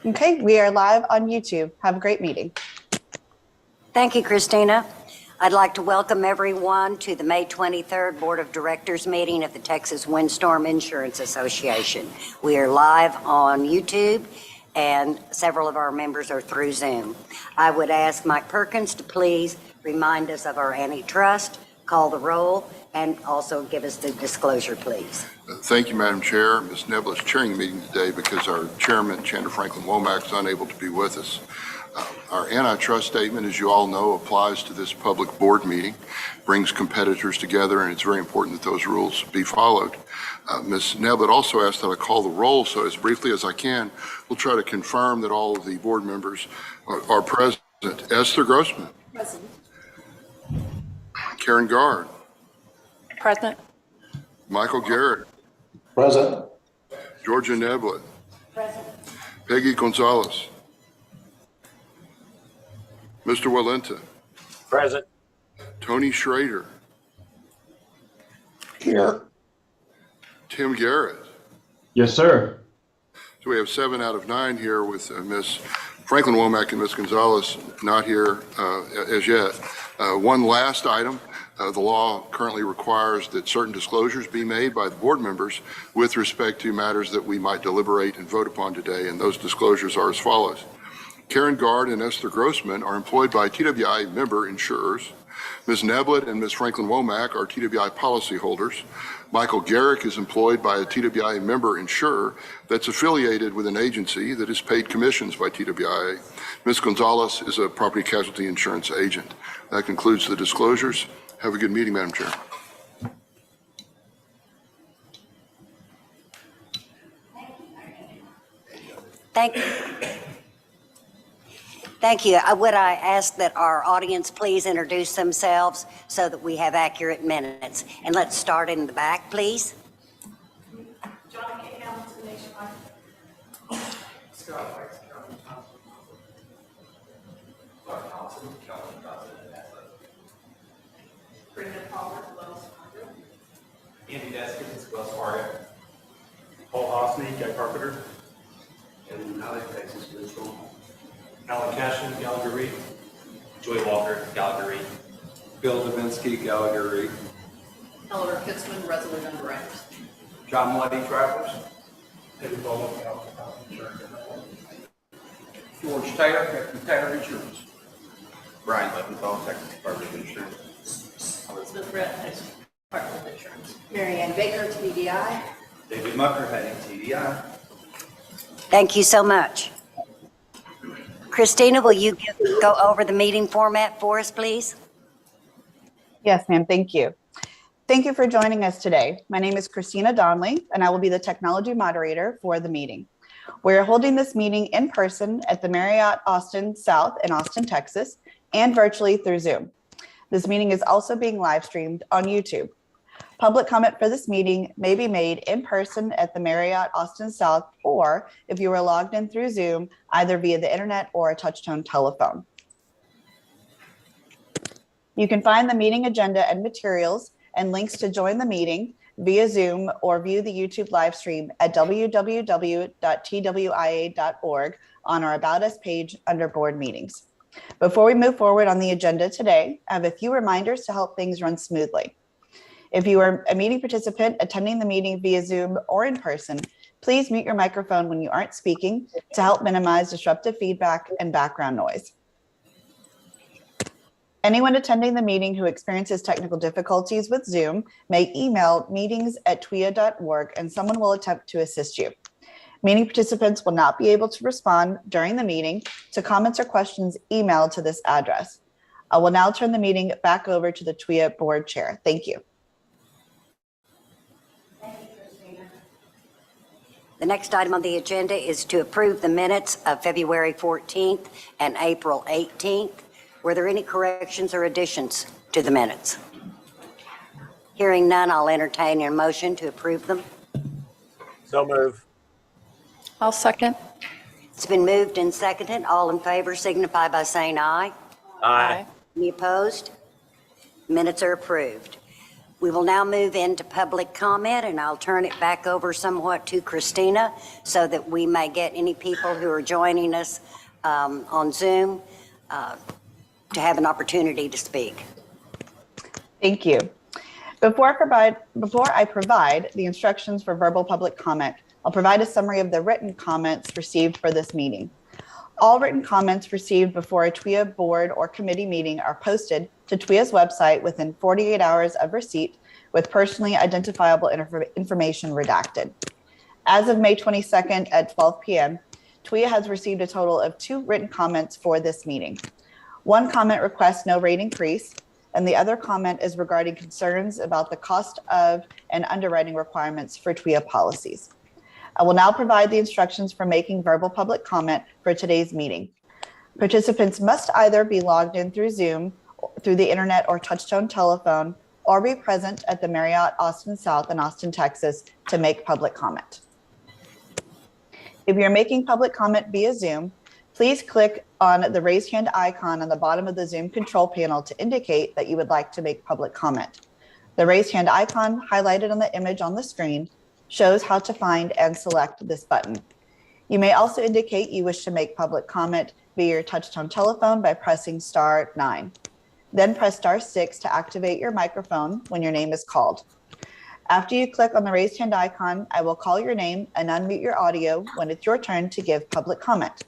Okay, we are live on YouTube. Have a great meeting. Thank you, Christina. I'd like to welcome everyone to the May 23rd Board of Directors meeting of the Texas Windstorm Insurance Association. We are live on YouTube and several of our members are through Zoom. I would ask Mike Perkins to please remind us of our antitrust, call the roll, and also give us the disclosure, please. Thank you, Madam Chair. Ms. Nebel is chairing the meeting today because our chairman, Chandler Franklin Womack, is unable to be with us. Our antitrust statement, as you all know, applies to this public board meeting, brings competitors together, and it's very important that those rules be followed. Ms. Nebel also asked that I call the roll, so as briefly as I can, we'll try to confirm that all of the board members are present. Esther Grossman. Present. Karen Gard. Present. Michael Garrett. Present. Georgia Neblett. Present. Peggy Gonzalez. Mr. Walenta. Present. Tony Schrader. Here. Tim Garrett. Yes, sir. So we have 7 out of 9 here with Ms. Franklin Womack and Ms. Gonzalez not here as yet. One last item. The law currently requires that certain disclosures be made by the board members with respect to matters that we might deliberate and vote upon today, and those disclosures are as follows. Karen Gard and Esther Grossman are employed by TWIA member insurers. Ms. Neblett and Ms. Franklin Womack are TWI policyholders. Michael Garrick is employed by a TWIA member insurer that's affiliated with an agency that is paid commissions by TWIA. Ms. Gonzalez is a property casualty insurance agent. That concludes the disclosures. Have a good meeting, Madam Chair. Thank you. Thank you. Would I ask that our audience please introduce themselves so that we have accurate minutes? And let's start in the back, please. John K. Hamilton, Nationwide. Scott White, Calvin Thompson. Clark Thompson, Calvin Thompson, Brenda Palmer, Wells Fargo. Andy Deskins, Wells Fargo. Paul Hosny, Guy Carpenter. And Alex Texas Windstorm. Alan Cashin, Gallagher Reed. Joy Walker, Gallagher Reed. Bill Davinsky, Gallagher Reed. Eleanor Kitzman, Resolute Underwriters. John Whitey, Travelers. David Bowman, Calvin Insurance. George Taylor, Captain Taylor Insurance. Brian Leventhal, Texas Department of Insurance. Elizabeth Brett, Texas Department of Insurance. Mary Ann Baker, TDI. David Mucker, heading TDI. Thank you so much. Christina, will you go over the meeting format for us, please? Yes, ma'am. Thank you. Thank you for joining us today. My name is Christina Donnelly, and I will be the technology moderator for the meeting. We're holding this meeting in person at the Marriott Austin South in Austin, Texas, and virtually through Zoom. This meeting is also being live streamed on YouTube. Public comment for this meeting may be made in person at the Marriott Austin South, or if you are logged in through Zoom, either via the internet or a touch-tone telephone. You can find the meeting agenda and materials and links to join the meeting via Zoom or view the YouTube live stream at www.twia.org on our About Us page under Board Meetings. Before we move forward on the agenda today, I have a few reminders to help things run smoothly. If you are a meeting participant attending the meeting via Zoom or in person, please mute your microphone when you aren't speaking to help minimize disruptive feedback and background noise. Anyone attending the meeting who experiences technical difficulties with Zoom may email meetings@twia.org and someone will attempt to assist you. Meeting participants will not be able to respond during the meeting to comments or questions emailed to this address. I will now turn the meeting back over to the TWIA board chair. Thank you. The next item on the agenda is to approve the minutes of February 14th and April 18th. Were there any corrections or additions to the minutes? Hearing none, I'll entertain a motion to approve them. So move. I'll second. It's been moved and seconded. All in favor signify by saying aye. Aye. Any opposed? Minutes are approved. We will now move into public comment, and I'll turn it back over somewhat to Christina so that we may get any people who are joining us on Zoom to have an opportunity to speak. Thank you. Before I provide the instructions for verbal public comment, I'll provide a summary of the written comments received for this meeting. All written comments received before a TWIA board or committee meeting are posted to TWIA's website within 48 hours of receipt with personally identifiable information redacted. As of May 22nd at 12 p.m., TWIA has received a total of 2 written comments for this meeting. One comment requests no rate increase, and the other comment is regarding concerns about the cost of and underwriting requirements for TWIA policies. I will now provide the instructions for making verbal public comment for today's meeting. Participants must either be logged in through Zoom, through the internet or touchtone telephone, or be present at the Marriott Austin South in Austin, Texas to make public comment. If you're making public comment via Zoom, please click on the raised hand icon on the bottom of the Zoom control panel to indicate that you would like to make public comment. The raised hand icon highlighted on the image on the screen shows how to find and select this button. You may also indicate you wish to make public comment via your touchtone telephone by pressing *9. Then press *6 to activate your microphone when your name is called. After you click on the raised hand icon, I will call your name and unmute your audio when it's your turn to give public comment.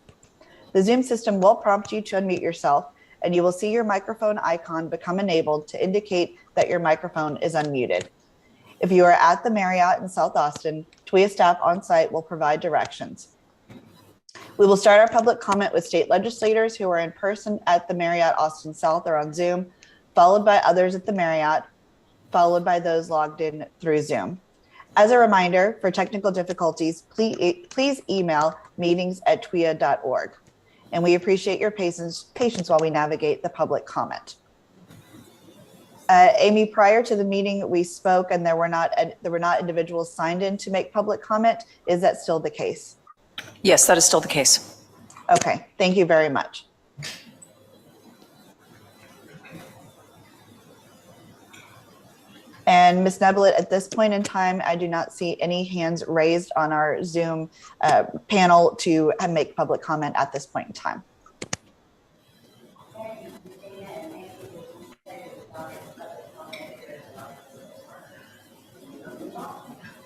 The Zoom system will prompt you to unmute yourself, and you will see your microphone icon become enabled to indicate that your microphone is unmuted. If you are at the Marriott in South Austin, TWIA staff on site will provide directions. We will start our public comment with state legislators who are in person at the Marriott Austin South or on Zoom, followed by others at the Marriott, followed by those logged in through Zoom. As a reminder, for technical difficulties, please email meetings@twiA.org. And we appreciate your patience while we navigate the public comment. Amy, prior to the meeting, we spoke and there were not individuals signed in to make public comment. Is that still the case? Yes, that is still the case. Okay, thank you very much. And Ms. Nebelit, at this point in time, I do not see any hands raised on our Zoom panel to make public comment at this point in time.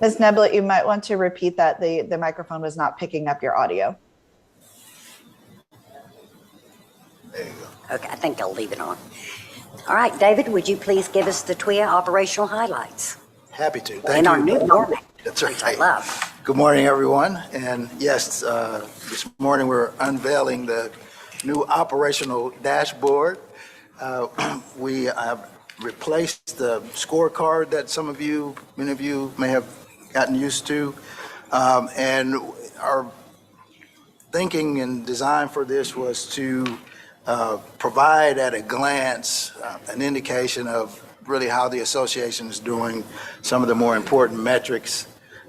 Ms. Nebelit, you might want to repeat that. The microphone was not picking up your audio. There you go. Okay, I think I'll leave it on. All right, David, would you please give us the TWIA operational highlights? Happy to. In Thank our you. new format, That's which I right. love. Good morning, everyone. And yes, this morning we're unveiling the new operational dashboard. We have replaced the scorecard that many of you may have gotten used to. And our thinking and design for this was to provide at a glance an indication of really how the association is doing, some of the more important metrics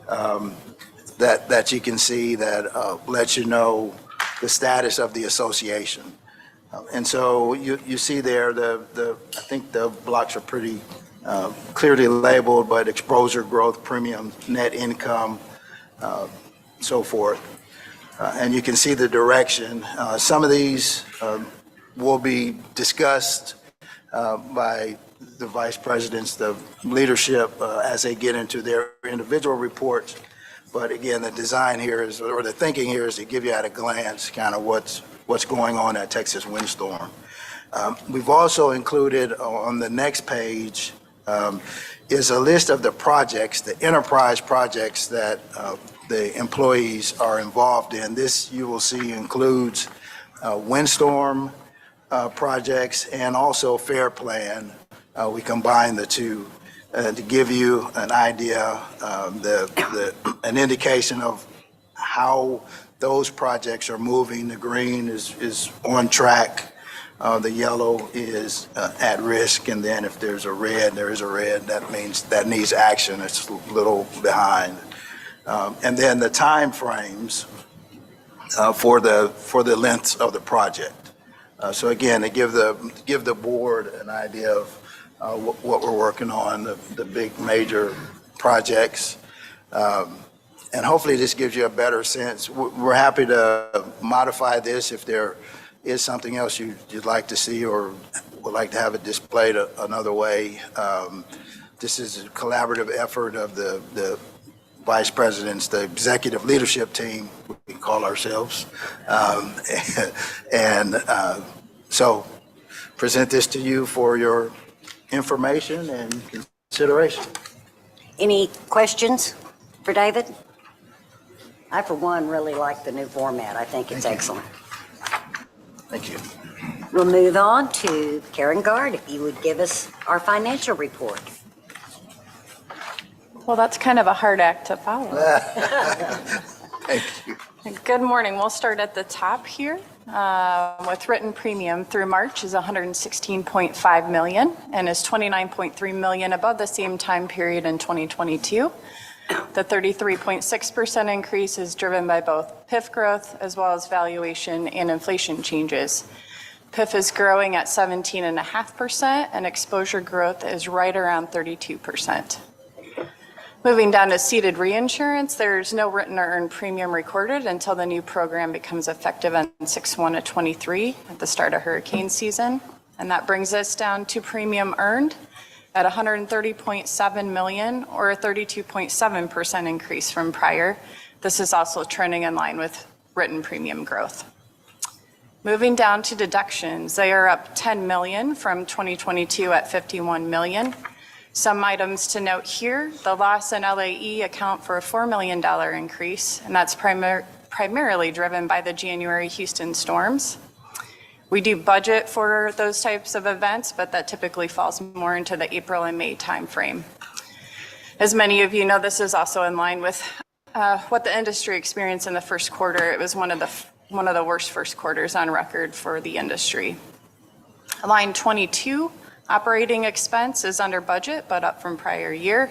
that you can see that lets you know the status of the association. And so you see there, I think the blocks are pretty clearly labeled, but exposure growth, premium, net income, so forth. And you can see the direction. Some of these will be discussed by the vice presidents, the leadership, as they get into their individual reports. But again, the design here is, or the thinking here is to give you at a glance kind of what's going on at Texas Windstorm. We've also included on the next page is a list of the projects, the enterprise projects that the employees are involved in. This, you will see, includes Windstorm projects and also Fair Plan. We combine the two to give you an idea, an indication of how those projects are moving. The green is on track. The yellow is at risk, and then if there's a red, there is a red. That means that needs action. It's a little behind. And then the time frames for the lengths of the project. So again, to give the board an idea of what we're working on, the big major projects. And hopefully this gives you a better sense. We're happy to modify this if there is something else you'd like to see or would like to have it displayed another way. This is a collaborative effort of the vice presidents, the executive leadership team, we call ourselves. So present this to you for your information and consideration. Any questions for David? I, for one, really like the new format. I think it's excellent. Thank you. We'll move on to Karen Gard, if you would give us our financial report. Well, that's kind of a hard act to follow. Thank you. Good morning. We'll start at the top here with written premium through March is $116.5 million and is $29.3 million above the same time period in 2022. The 33.6% increase is driven by both PIF growth as well as valuation and inflation changes. PIF is growing at 17.5% and exposure growth is right around 32%. Moving down to ceded reinsurance, there's no written or earned premium recorded until the new program becomes effective on 6/1/23 at the start of hurricane season. And that brings us down to premium earned at $130.7 million, or a 32.7% increase from prior. This is also trending in line with written premium growth. Moving down to deductions, they are up $10 million from 2022 at $51 million. Some items to note here, the loss in LAE account for a $4 million increase, and that's primarily driven by the January Houston storms. We do budget for those types of events, but that typically falls more into the April and May timeframe. As many of you know, this is also in line with what the industry experienced in the first quarter. It was one of the worst first quarters on record for the industry. Line 22, operating expense is under budget, but up from prior year.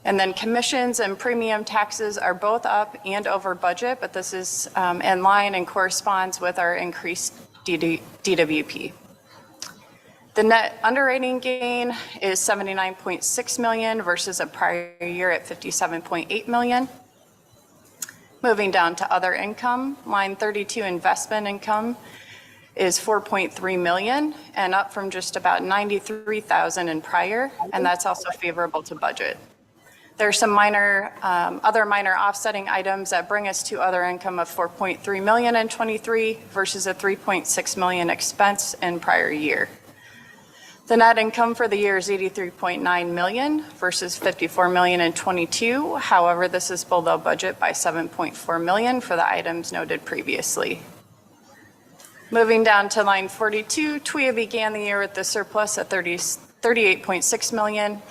And then commissions and premium taxes are both up and over budget, but this is in line and corresponds with our increased DWP. The net underwriting gain is $79.6 million versus a prior year at $57.8 million. Moving down to other income, line 32 investment income is $4.3 million and up from just about $93,000 in prior, and that's also favorable to budget. There are some other minor offsetting items that bring us to other income of $4.3 million in 23 versus a $3.6 million expense in prior year. The net income for the year is $83.9 million versus $54 million in 22. However, this is below budget by $7.4 million for the items noted previously. Moving down to line 42, TWIA began the year with the surplus at $38.6 million,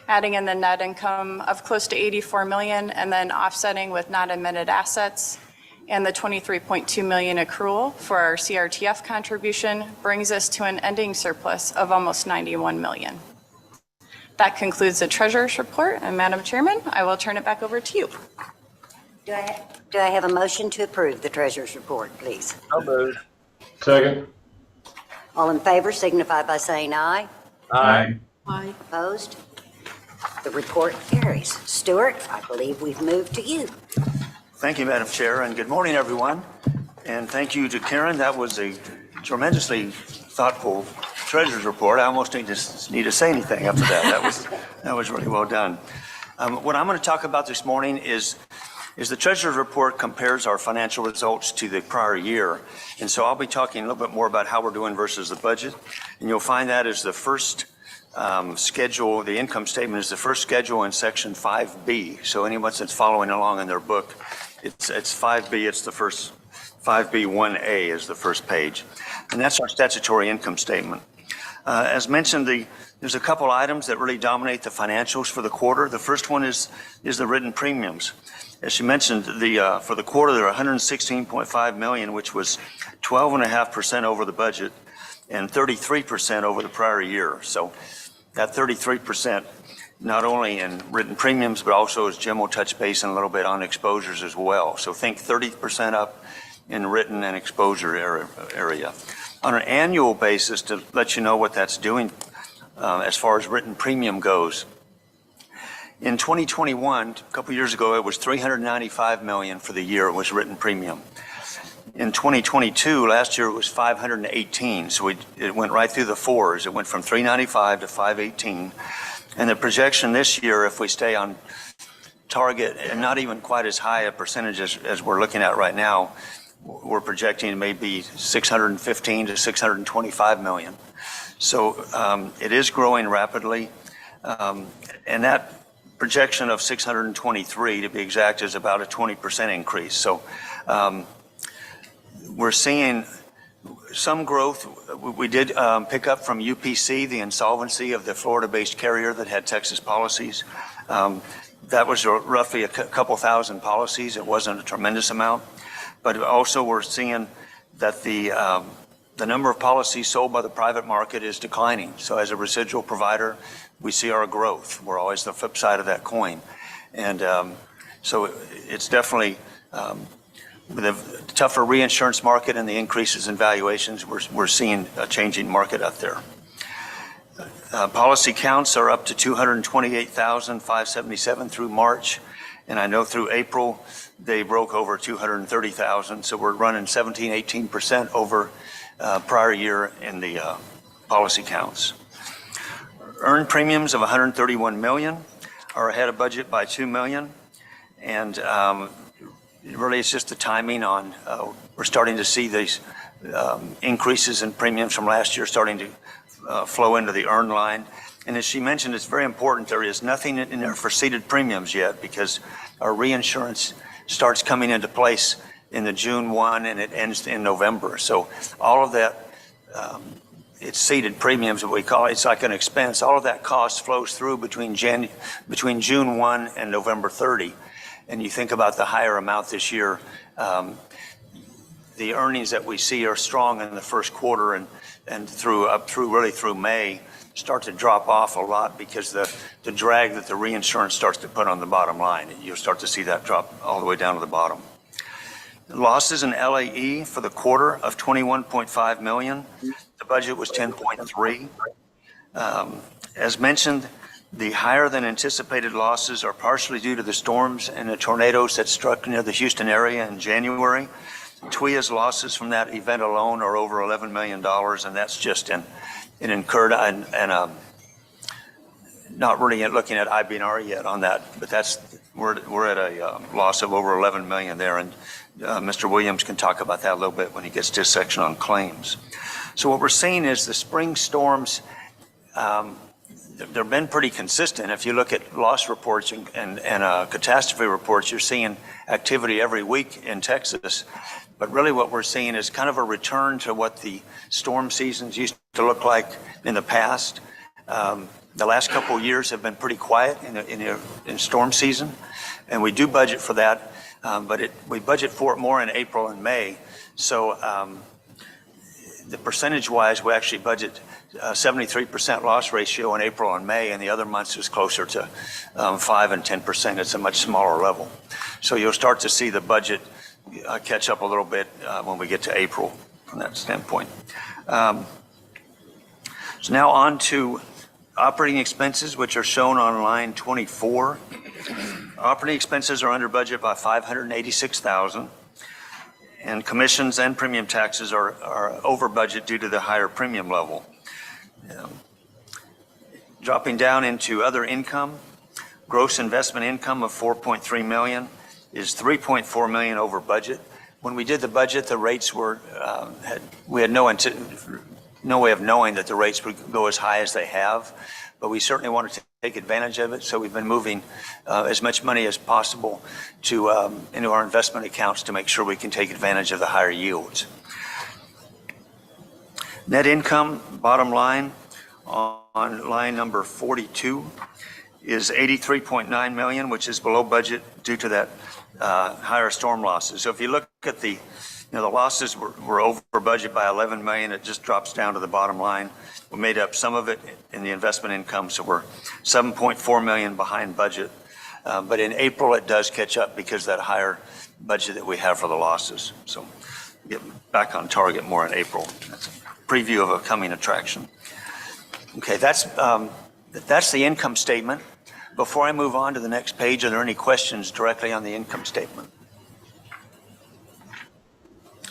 adding in the net income of close to $84 million, and then offsetting with not admitted assets, and the $23.2 million accrual for our CRTF contribution brings us to an ending surplus of almost $91 million. That concludes the treasurer's report, and Madam Chairman, I will turn it back over to you. Do I have a motion to approve the treasurer's report, please? So moved. Second. All in favor signify by saying aye. Aye. Opposed? The report carries. Stuart, I believe we've moved to you. Thank you, Madam Chair, and good morning, everyone. And thank you to Karen. That was a tremendously thoughtful treasurer's report. I almost need to say anything after that. That was really well done. What I'm going to talk about this morning is the treasurer's report compares our financial results to the prior year. And so I'll be talking a little bit more about how we're doing versus the budget. And you'll find that as the first schedule. The income statement is the first schedule in section 5B. So anyone that's following along in their book, it's 5B. It's the first 5B1A is the first page. And that's our statutory income statement. As mentioned, there's a couple items that really dominate the financials for the quarter. The first one is the written premiums. As she mentioned, for the quarter, they're $116.5 million, which was 12.5% over the budget and 33% over the prior year. So that 33%, not only in written premiums, but also, as Jim will touch base in a little bit, on exposures as well. So think 30% up in written and exposure area. On an annual basis, to let you know what that's doing, as far as written premium goes. In 2021, a couple years ago, it was $395 million for the year. It was written premium. In 2022, last year it was 518, so it went right through the fours. It went from 395 to 518, and the projection this year, if we stay on target and not even quite as high a percentage as we're looking at right now, we're projecting maybe 615 to 625 million. So it is growing rapidly, and that projection of 623, to be exact, is about a 20% increase. So we're seeing some growth. We did pick up from UPC, the insolvency of the Florida-based carrier that had Texas policies. That was roughly a couple thousand policies. It wasn't a tremendous amount. But also we're seeing that the number of policies sold by the private market is declining. So as a residual provider, we see our growth. We're always the flip side of that coin. And so it's definitely, with a tougher reinsurance market and the increases in valuations, we're seeing a changing market out there. Policy counts are up to 228,577 through March. And I know through April, they broke over 230,000. So we're running 17, 18% over prior year in the policy counts. Earned premiums of 131 million are ahead of budget by 2 million. And really it's just the timing on, we're starting to see these increases in premiums from last year starting to flow into the earned line. And as she mentioned, it's very important, there is nothing in there for ceded premiums yet because our reinsurance starts coming into place in the June 1 and it ends in November. So all of that, it's ceded premiums, what we call it. It's like an expense. All of that cost flows through between June 1 and November 30. And you think about the higher amount this year, the earnings that we see are strong in the first quarter and really through May start to drop off a lot because the drag that the reinsurance starts to put on the bottom line, you'll start to see that drop all the way down to the bottom. Losses in LAE for the quarter of 21.5 million. The budget was 10.3. As mentioned, the higher than anticipated losses are partially due to the storms and the tornadoes that struck near the Houston area in January. TWIA's losses from that event alone are over $11 million, and that's just in incurred and not really looking at IBNR yet on that, but we're at a loss of over 11 million there, and Mr. Williams can talk about that a little bit when he gets to his section on claims. So what we're seeing is the spring storms, they've been pretty consistent. If you look at loss reports and catastrophe reports, you're seeing activity every week in Texas. But really what we're seeing is kind of a return to what the storm seasons used to look like in the past. The last couple of years have been pretty quiet in storm season, and we do budget for that, but we budget for it more in April and May. So the percentage-wise, we actually budget 73% loss ratio in April and May, and the other months is closer to 5 and 10%. It's a much smaller level. So you'll start to see the budget catch up a little bit when we get to April from that standpoint. So now on to operating expenses, which are shown on line 24. Operating expenses are under budget by 586,000, and commissions and premium taxes are over budget due to the higher premium level. Dropping down into other income, gross investment income of 4.3 million is 3.4 million over budget. When we did the budget, the rates were, we had no way of knowing that the rates would go as high as they have, but we certainly wanted to take advantage of it. So we've been moving as much money as possible into our investment accounts to make sure we can take advantage of the higher yields. Net income, bottom line, on line number 42 is 83.9 million, which is below budget due to that higher storm losses. So if you look at the losses were over budget by 11 million. It just drops down to the bottom line. We made up some of it in the investment income, so we're 7.4 million behind budget. But in April, it does catch up because of that higher budget that we have for the losses. So get back on target more in April. That's a preview of a coming attraction. Okay, that's the income statement. Before I move on to the next page, are there any questions directly on the income statement?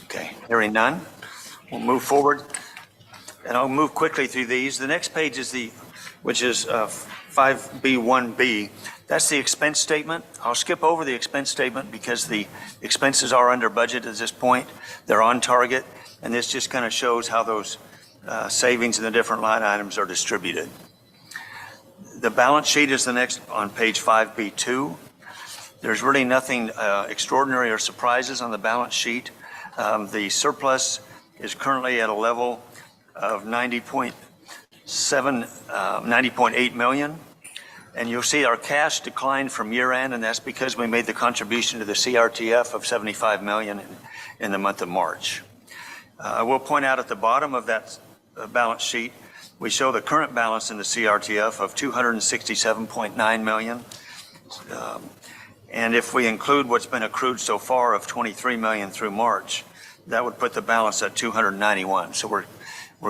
Okay, hearing none, we'll move forward, and I'll move quickly through these. The next page is which is 5B1B. That's the expense statement. I'll skip over the expense statement because the expenses are under budget at this point. They're on target, and this just kind of shows how those savings in the different line items are distributed. The balance sheet is the next on page 5B2. There's really nothing extraordinary or surprises on the balance sheet. The surplus is currently at a level of 90.8 million. And you'll see our cash declined from year end, and that's because we made the contribution to the CRTF of 75 million in the month of March. I will point out at the bottom of that balance sheet, we show the current balance in the CRTF of 267.9 million. And if we include what's been accrued so far of 23 million through March, that would put the balance at 291. So we're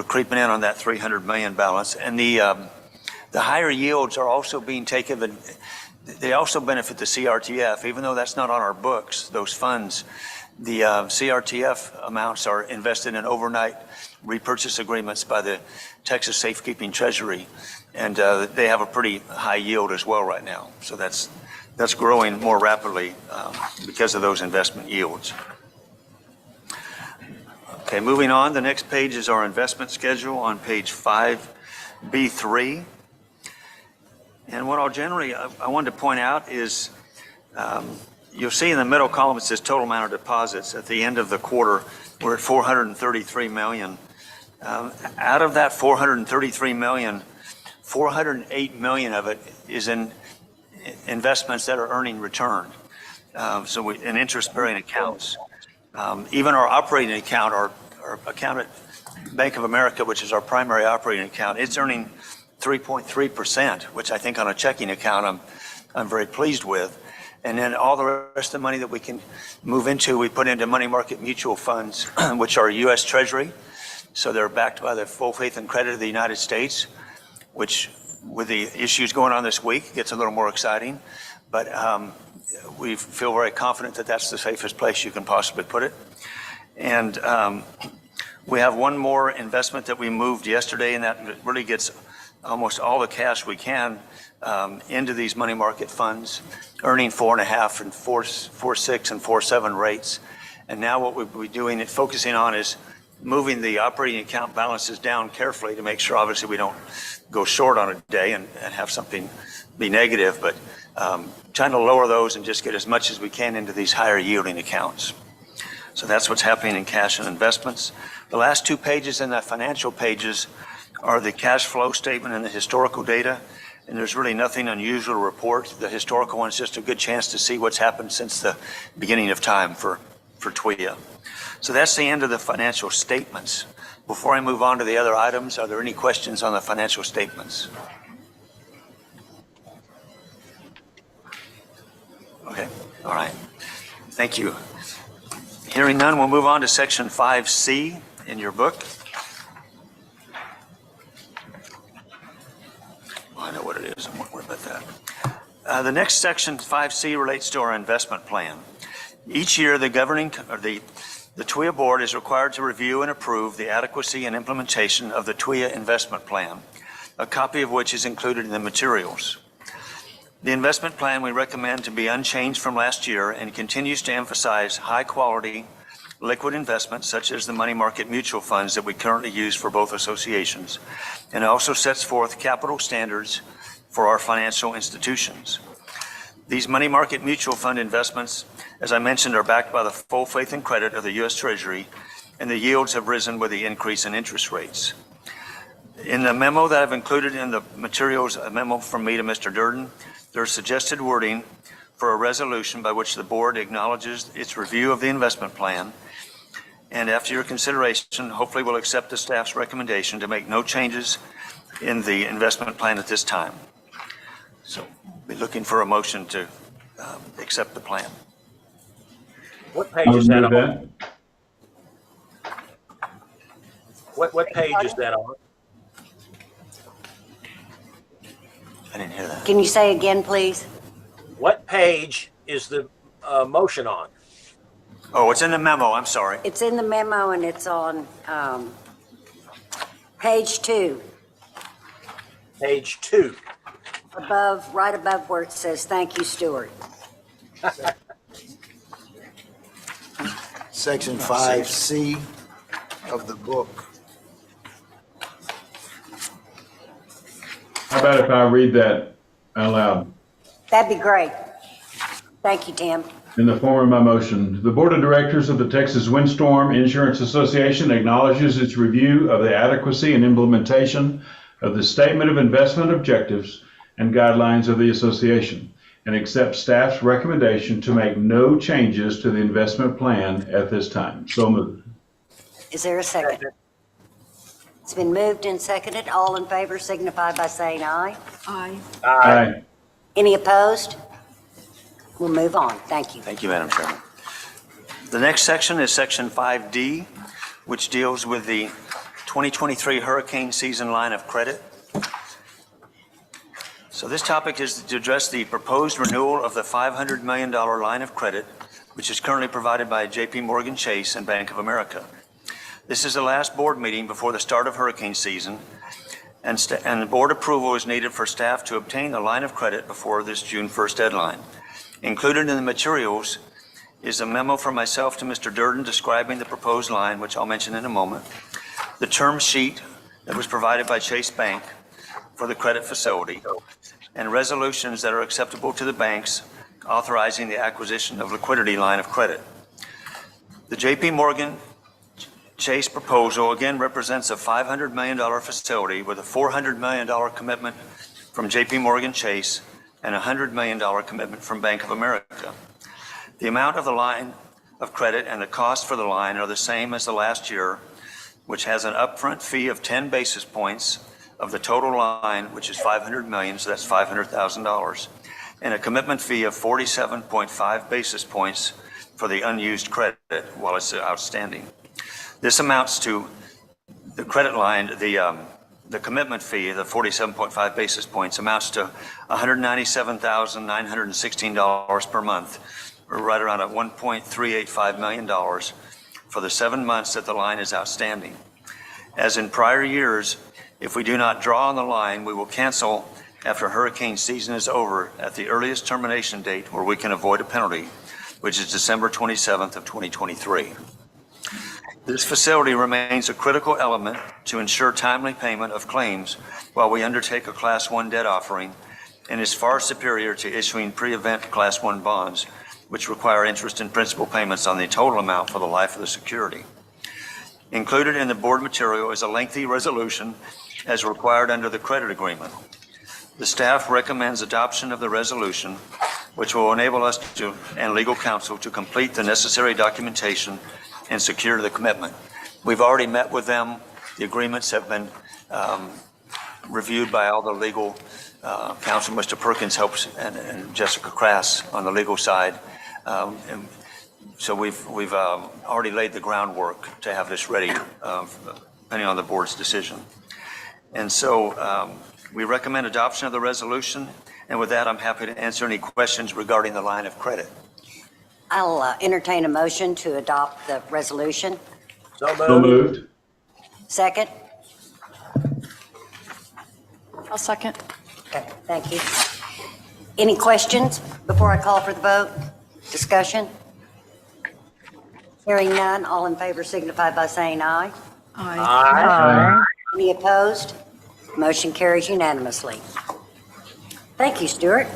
creeping in on that 300 million balance. And the higher yields are also being taken, they also benefit the CRTF, even though that's not on our books, those funds. The CRTF amounts are invested in overnight repurchase agreements by the Texas Safekeeping Treasury, and they have a pretty high yield as well right now. So that's growing more rapidly because of those investment yields. Okay, moving on, the next page is our investment schedule on page 5B3. And what I wanted to point out is you'll see in the middle column it says total amount of deposits. At the end of the quarter, we're at 433 million. Out of that 433 million, 408 million of it is in investments that are earning return. In interest-bearing accounts. Even our operating account, our account at Bank of America, which is our primary operating account, it's earning 3.3%, which I think on a checking account I'm very pleased with. And then all the rest of the money that we can move into, we put into money market mutual funds, which are U.S. Treasury. So they're backed by the full faith and credit of the United States, which with the issues going on this week gets a little more exciting. But we feel very confident that that's the safest place you can possibly put it. And we have one more investment that we moved yesterday, and that really gets almost all the cash we can into these money market funds, earning 4.5 and 4.6 and 4.7 rates. And now what we'll be doing and focusing on is moving the operating account balances down carefully to make sure, obviously, we don't go short on a day and have something be negative, but trying to lower those and just get as much as we can into these higher yielding accounts. So that's what's happening in cash and investments. The last two pages in that financial pages are the cash flow statement and the historical data. And there's really nothing unusual to report. The historical one is just a good chance to see what's happened since the beginning of time for TWIA. So that's the end of the financial statements. Before I move on to the other items, are there any questions on the financial statements? Okay, all right. Thank you. Hearing none, we'll move on to section 5C in your book. I know what it is. I won't worry about that. The next section, 5C, relates to our investment plan. Each year, the TWIA board is required to review and approve the adequacy and implementation of the TWIA investment plan, a copy of which is included in the materials. The investment plan we recommend to be unchanged from last year and continues to emphasize high-quality liquid investments such as the money market mutual funds that we currently use for both associations, and also sets forth capital standards for our financial institutions. These money market mutual fund investments, as I mentioned, are backed by the full faith and credit of the U.S. Treasury, and the yields have risen with the increase in interest rates. In the memo that I've included in the materials, a memo from me to Mr. Durden, there's suggested wording for a resolution by which the board acknowledges its review of the investment plan, and after your consideration, hopefully will accept the staff's recommendation to make no changes in the investment plan at this time. So we'll be looking for a motion to accept the plan. What I page would is that move on? that. What page is that on? I didn't hear that. Can you say again, please? What page is the motion on? Oh, it's in the memo, I'm sorry. It's in the memo and it's on page 2, Page 2. right above where it says, "Thank you, Stuart." Section 5C of the book. How about if I read that out loud? That'd be great. Thank you, Tim. In the form of my motion, the Board of Directors of the Texas Windstorm Insurance Association acknowledges its review of the adequacy and implementation of the Statement of Investment Objectives and Guidelines of the Association, and accepts staff's recommendation to make no changes to the investment plan at this time. So moved. Is there a second? It's been moved and seconded. All in favor signify by saying aye. Aye. Aye. Any opposed? We'll move on. Thank you. Thank you, Madam Chairman. The next section is Section 5D, which deals with the 2023 hurricane season line of credit. So this topic is to address the proposed renewal of the $500 million line of credit, which is currently provided by JP Morgan Chase and Bank of America. This is the last board meeting before the start of hurricane season, and the board approval is needed for staff to obtain the line of credit before this June 1st deadline. Included in the materials is a memo from myself to Mr. Durden describing the proposed line, which I'll mention in a moment, the term sheet that was provided by Chase Bank for the credit facility, and resolutions that are acceptable to the banks authorizing the acquisition of liquidity line of credit. The JP Morgan Chase proposal again represents a $500 million facility with a $400 million commitment from JP Morgan Chase and a $100 million commitment from Bank of America. The amount of the line of credit and the cost for the line are the same as the last year, which has an upfront fee of 10 basis points of the total line, which is $500 million, so that's $500,000, and a commitment fee of 47.5 basis points for the unused credit while it's outstanding. This amounts to the credit line, the commitment fee, the 47.5 basis points, amounts to $197,916 per month, or right around at $1.385 million for the 7 months that the line is outstanding. As in prior years, if we do not draw on the line, we will cancel after hurricane season is over at the earliest termination date where we can avoid a penalty, which is December 27th of 2023. This facility remains a critical element to ensure timely payment of claims while we undertake a Class 1 debt offering, and is far superior to issuing pre-event Class 1 bonds, which require interest and principal payments on the total amount for the life of the security. Included in the board material is a lengthy resolution as required under the credit agreement. The staff recommends adoption of the resolution, which will enable us to, and legal counsel, to complete the necessary documentation and secure the commitment. We've already met with them. The agreements have been reviewed by all the legal counsel. Mr. Perkins helps, and Jessica Crass on the legal side. And so we've already laid the groundwork to have this ready, depending on the board's decision. And so we recommend adoption of the resolution. And with that, I'm happy to answer any questions regarding the line of credit. I'll entertain a motion to adopt the resolution. So moved. Second? I'll second. Okay, thank you. Any questions before I call for the vote? Discussion? Hearing none, all in favor signify by saying aye. Aye. Any opposed? Motion carries unanimously. Thank you, Stuart.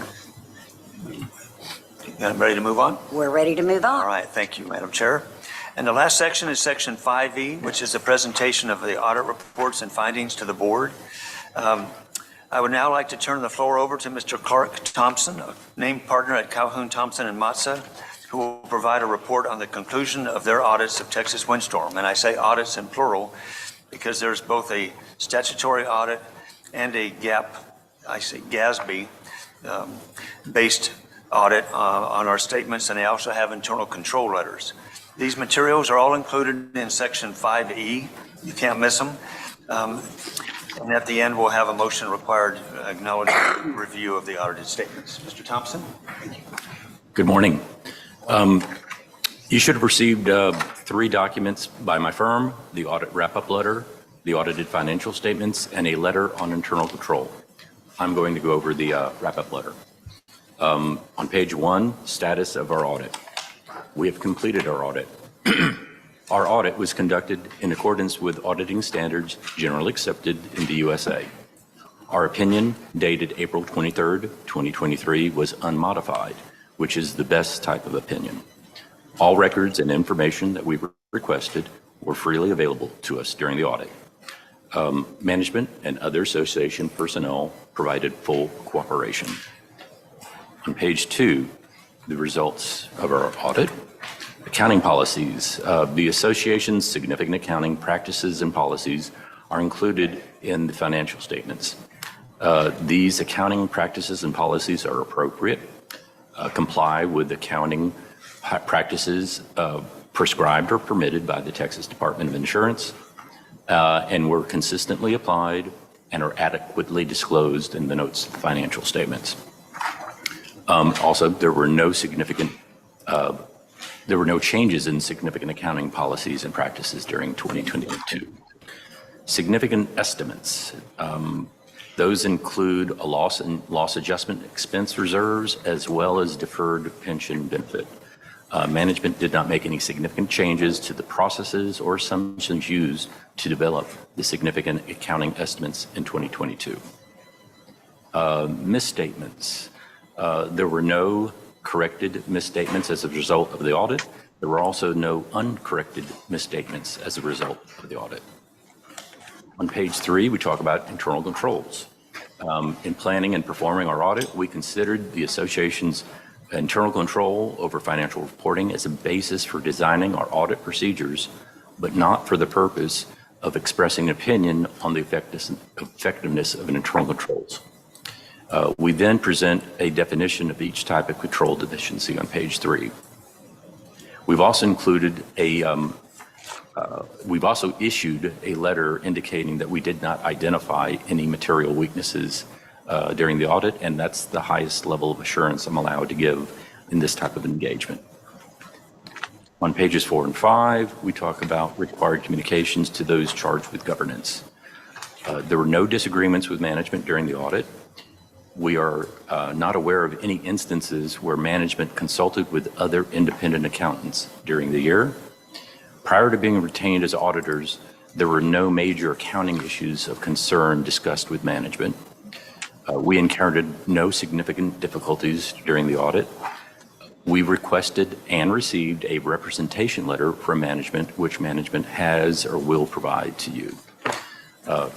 I'm ready to move on? We're ready to move on. All right, thank you, Madam Chair. And the last section is Section 5E, which is the presentation of the audit reports and findings to the board. I would now like to turn the floor over to Mr. Clark Thompson, a named partner at Calhoun Thompson and Matza, who will provide a report on the conclusion of their audits of Texas Windstorm. And I say audits in plural because there's both a statutory audit and a GASB based audit on our statements, and they also have internal control letters. These materials are all included in Section 5E. You can't miss them. And at the end, we'll have a motion required acknowledging review of the audited statements. Mr. Thompson? Good morning. You should have received 3 documents by my firm: the audit wrap-up letter, the audited financial statements, and a letter on internal control. I'm going to go over the wrap-up letter. On page 1, status of our audit. We have completed our audit. Our audit was conducted in accordance with auditing standards generally accepted in the USA. Our opinion, dated April 23rd, 2023, was unmodified, which is the best type of opinion. All records and information that we requested were freely available to us during the audit. Management and other association personnel provided full cooperation. On page 2, the results of our audit. Accounting policies. The association's significant accounting practices and policies are included in the financial statements. These accounting practices and policies are appropriate, comply with accounting practices prescribed or permitted by the Texas Department of Insurance, and were consistently applied and are adequately disclosed in the notes of the financial statements. Also, there were no changes in significant accounting policies and practices during 2022. Significant estimates. Those include a loss adjustment expense reserves as well as deferred pension benefit. Management did not make any significant changes to the processes or assumptions used to develop the significant accounting estimates in 2022. Misstatements. There were no corrected misstatements as a result of the audit. There were also no uncorrected misstatements as a result of the audit. On page 3, we talk about internal controls. In planning and performing our audit, we considered the association's internal control over financial reporting as a basis for designing our audit procedures, but not for the purpose of expressing an opinion on the effectiveness of internal controls. We then present a definition of each type of control deficiency on page 3. We've also issued a letter indicating that we did not identify any material weaknesses during the audit, and that's the highest level of assurance I'm allowed to give in this type of engagement. On pages 4 and 5, we talk about required communications to those charged with governance. There were no disagreements with management during the audit. We are not aware of any instances where management consulted with other independent accountants during the year. Prior to being retained as auditors, there were no major accounting issues of concern discussed with management. We encountered no significant difficulties during the audit. We requested and received a representation letter from management, which management has or will provide to you.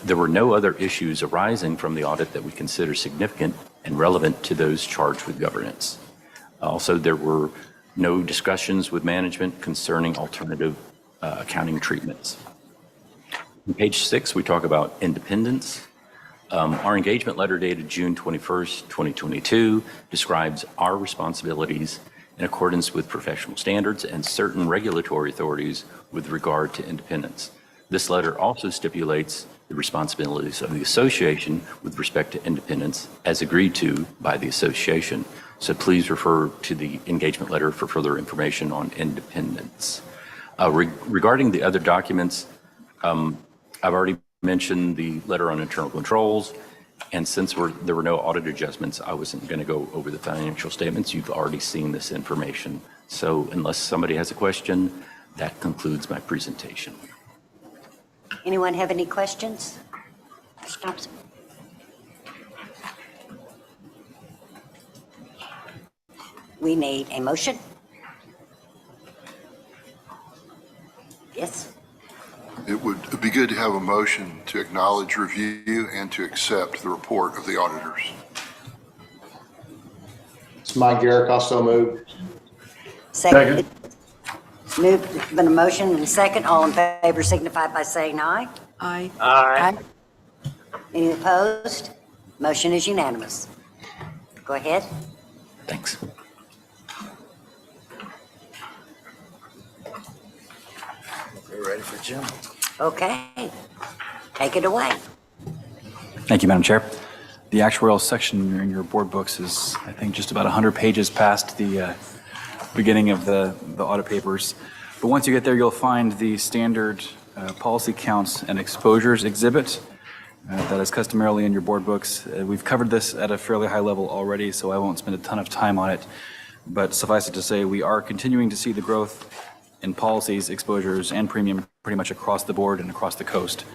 There were no other issues arising from the audit that we consider significant and relevant to those charged with governance. Also, there were no discussions with management concerning alternative accounting treatments. On page 6, we talk about independence. Our engagement letter dated June 21st, 2022 describes our responsibilities in accordance with professional standards and certain regulatory authorities with regard to independence. This letter also stipulates the responsibilities of the association with respect to independence as agreed to by the association. So please refer to the engagement letter for further information on independence. Regarding the other documents, I've already mentioned the letter on internal controls, and since there were no audit adjustments, I wasn't going to go over the financial statements. You've already seen this information. So unless somebody has a question, that concludes my presentation. Anyone have any questions? Mr. Thompson? We need a motion. Yes? It would be good to have a motion to acknowledge, review, and to accept the report of the auditors. It's Mike Garrick, also moved. Second. Moved, been a motion and a second. All in favor signify by saying aye. Aye. Aye. Any opposed? Motion is unanimous. Go ahead. Thanks. We're ready for Jim. Okay. Take it away. Thank you, Madam Chair. The actuarial section in your board books is, I think, just about 100 pages past the beginning of the audit papers. But once you get there, you'll find the standard policy counts and exposures exhibit that is customarily in your board books. We've covered this at a fairly high level already, so I won't spend a ton of time on it. But suffice it to say, we are continuing to see the growth in policies, exposures, and premium pretty much across the board and across the coast.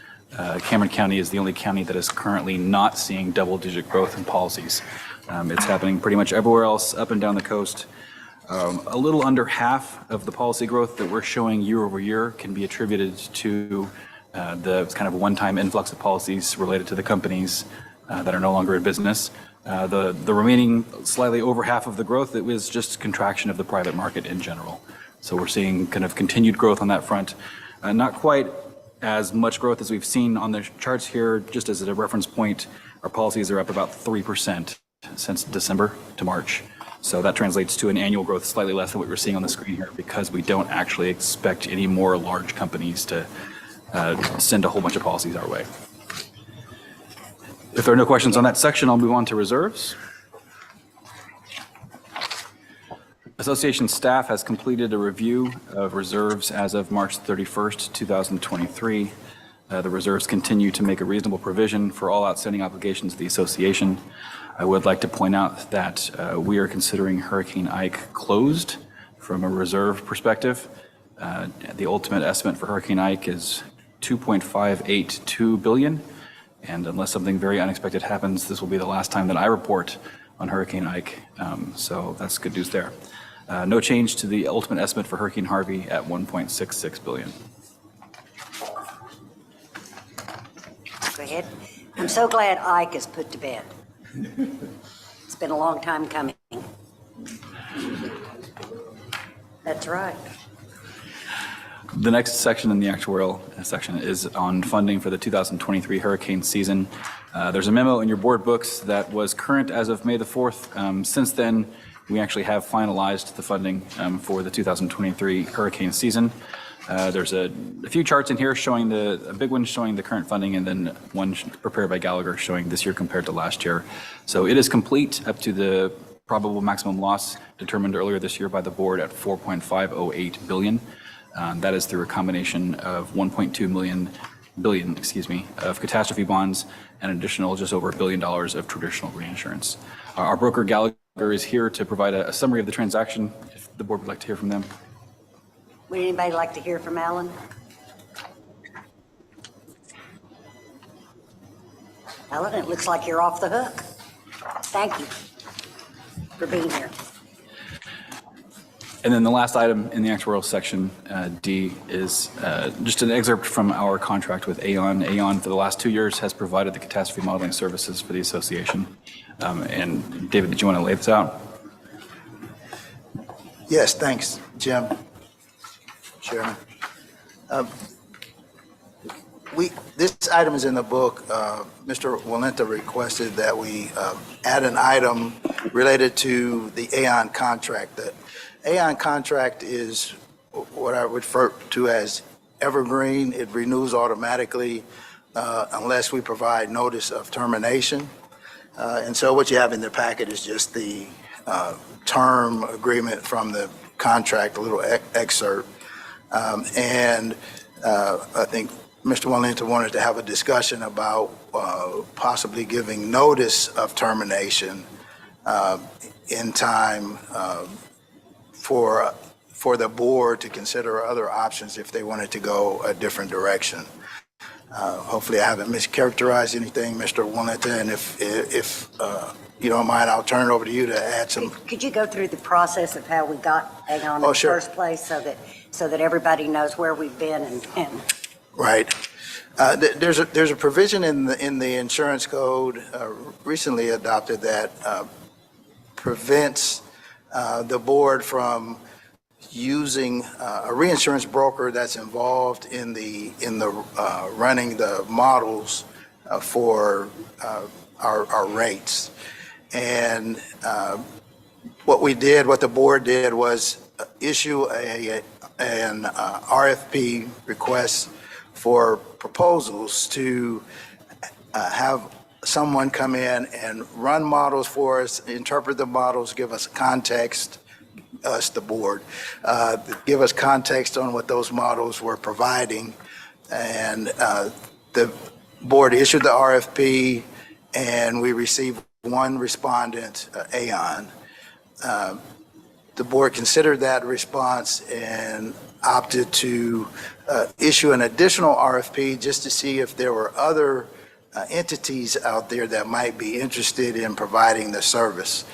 Cameron County is the only county that is currently not seeing double-digit growth in policies. It's happening pretty much everywhere else up and down the coast. A little under half of the policy growth that we're showing year over year can be attributed to the kind of one-time influx of policies related to the companies that are no longer in business. The remaining slightly over half of the growth, it was just contraction of the private market in general. So we're seeing kind of continued growth on that front. Not quite as much growth as we've seen on the charts here. Just as a reference point, our policies are up about 3% since December to March. So that translates to an annual growth slightly less than what we're seeing on the screen here, because we don't actually expect any more large companies to send a whole bunch of policies our way. If there are no questions on that section, I'll move on to reserves. Association staff has completed a review of reserves as of March 31st, 2023. The reserves continue to make a reasonable provision for all outstanding obligations of the association. I would like to point out that we are considering Hurricane Ike closed from a reserve perspective. The ultimate estimate for Hurricane Ike is $2.582 billion. And unless something very unexpected happens, this will be the last time that I report on Hurricane Ike. So that's good news there. No change to the ultimate estimate for Hurricane Harvey at $1.66 billion. Go ahead. I'm so glad Ike is put to bed. It's been a long time coming. That's right. The next section in the actuarial section is on funding for the 2023 hurricane season. There's a memo in your board books that was current as of May the 4th. Since then, we actually have finalized the funding for the 2023 hurricane season. There's a few charts in here showing a big one showing the current funding, and then one prepared by Gallagher showing this year compared to last year. So it is complete up to the probable maximum loss determined earlier this year by the board at $4.508 billion. That is through a combination of $1.2 billion of catastrophe bonds and an additional just over $1 billion of traditional reinsurance. Our broker Gallagher is here to provide a summary of the transaction, if the board would like to hear from them. Would anybody like to hear from Alan? Alan, it looks like you're off the hook. Thank you for being here. And then the last item in the actuarial section, D, is just an excerpt from our contract with Aon. Aon, for the last 2 years, has provided the catastrophe modeling services for the association. And David, did you want to lay this out? Yes, thanks, Jim. Chairman. This item is in the book. Mr. Walenta requested that we add an item related to the Aon contract. The Aon contract is what I refer to as evergreen. It renews automatically unless we provide notice of termination. And so what you have in the packet is just the term agreement from the contract, a little excerpt. And I think Mr. Walenta wanted to have a discussion about possibly giving notice of termination in time for the board to consider other options if they wanted to go a different direction. Hopefully I haven't mischaracterized anything, Mr. Walenta, and if you don't mind, I'll turn it over to you to add some. Could you go through the process of how we got Aon in the first place so that everybody knows where we've been and Right. There's a provision in the insurance code recently adopted that prevents the board from using a reinsurance broker that's involved in the running the models for our rates. And what the board did was issue an RFP request for proposals to have someone come in and run models for us, interpret the models, give us context, us, the board, give us context on what those models were providing. And the board issued the RFP, and we received one respondent, Aon. The board considered that response and opted to issue an additional RFP just to see if there were other entities out there that might be interested in providing the service.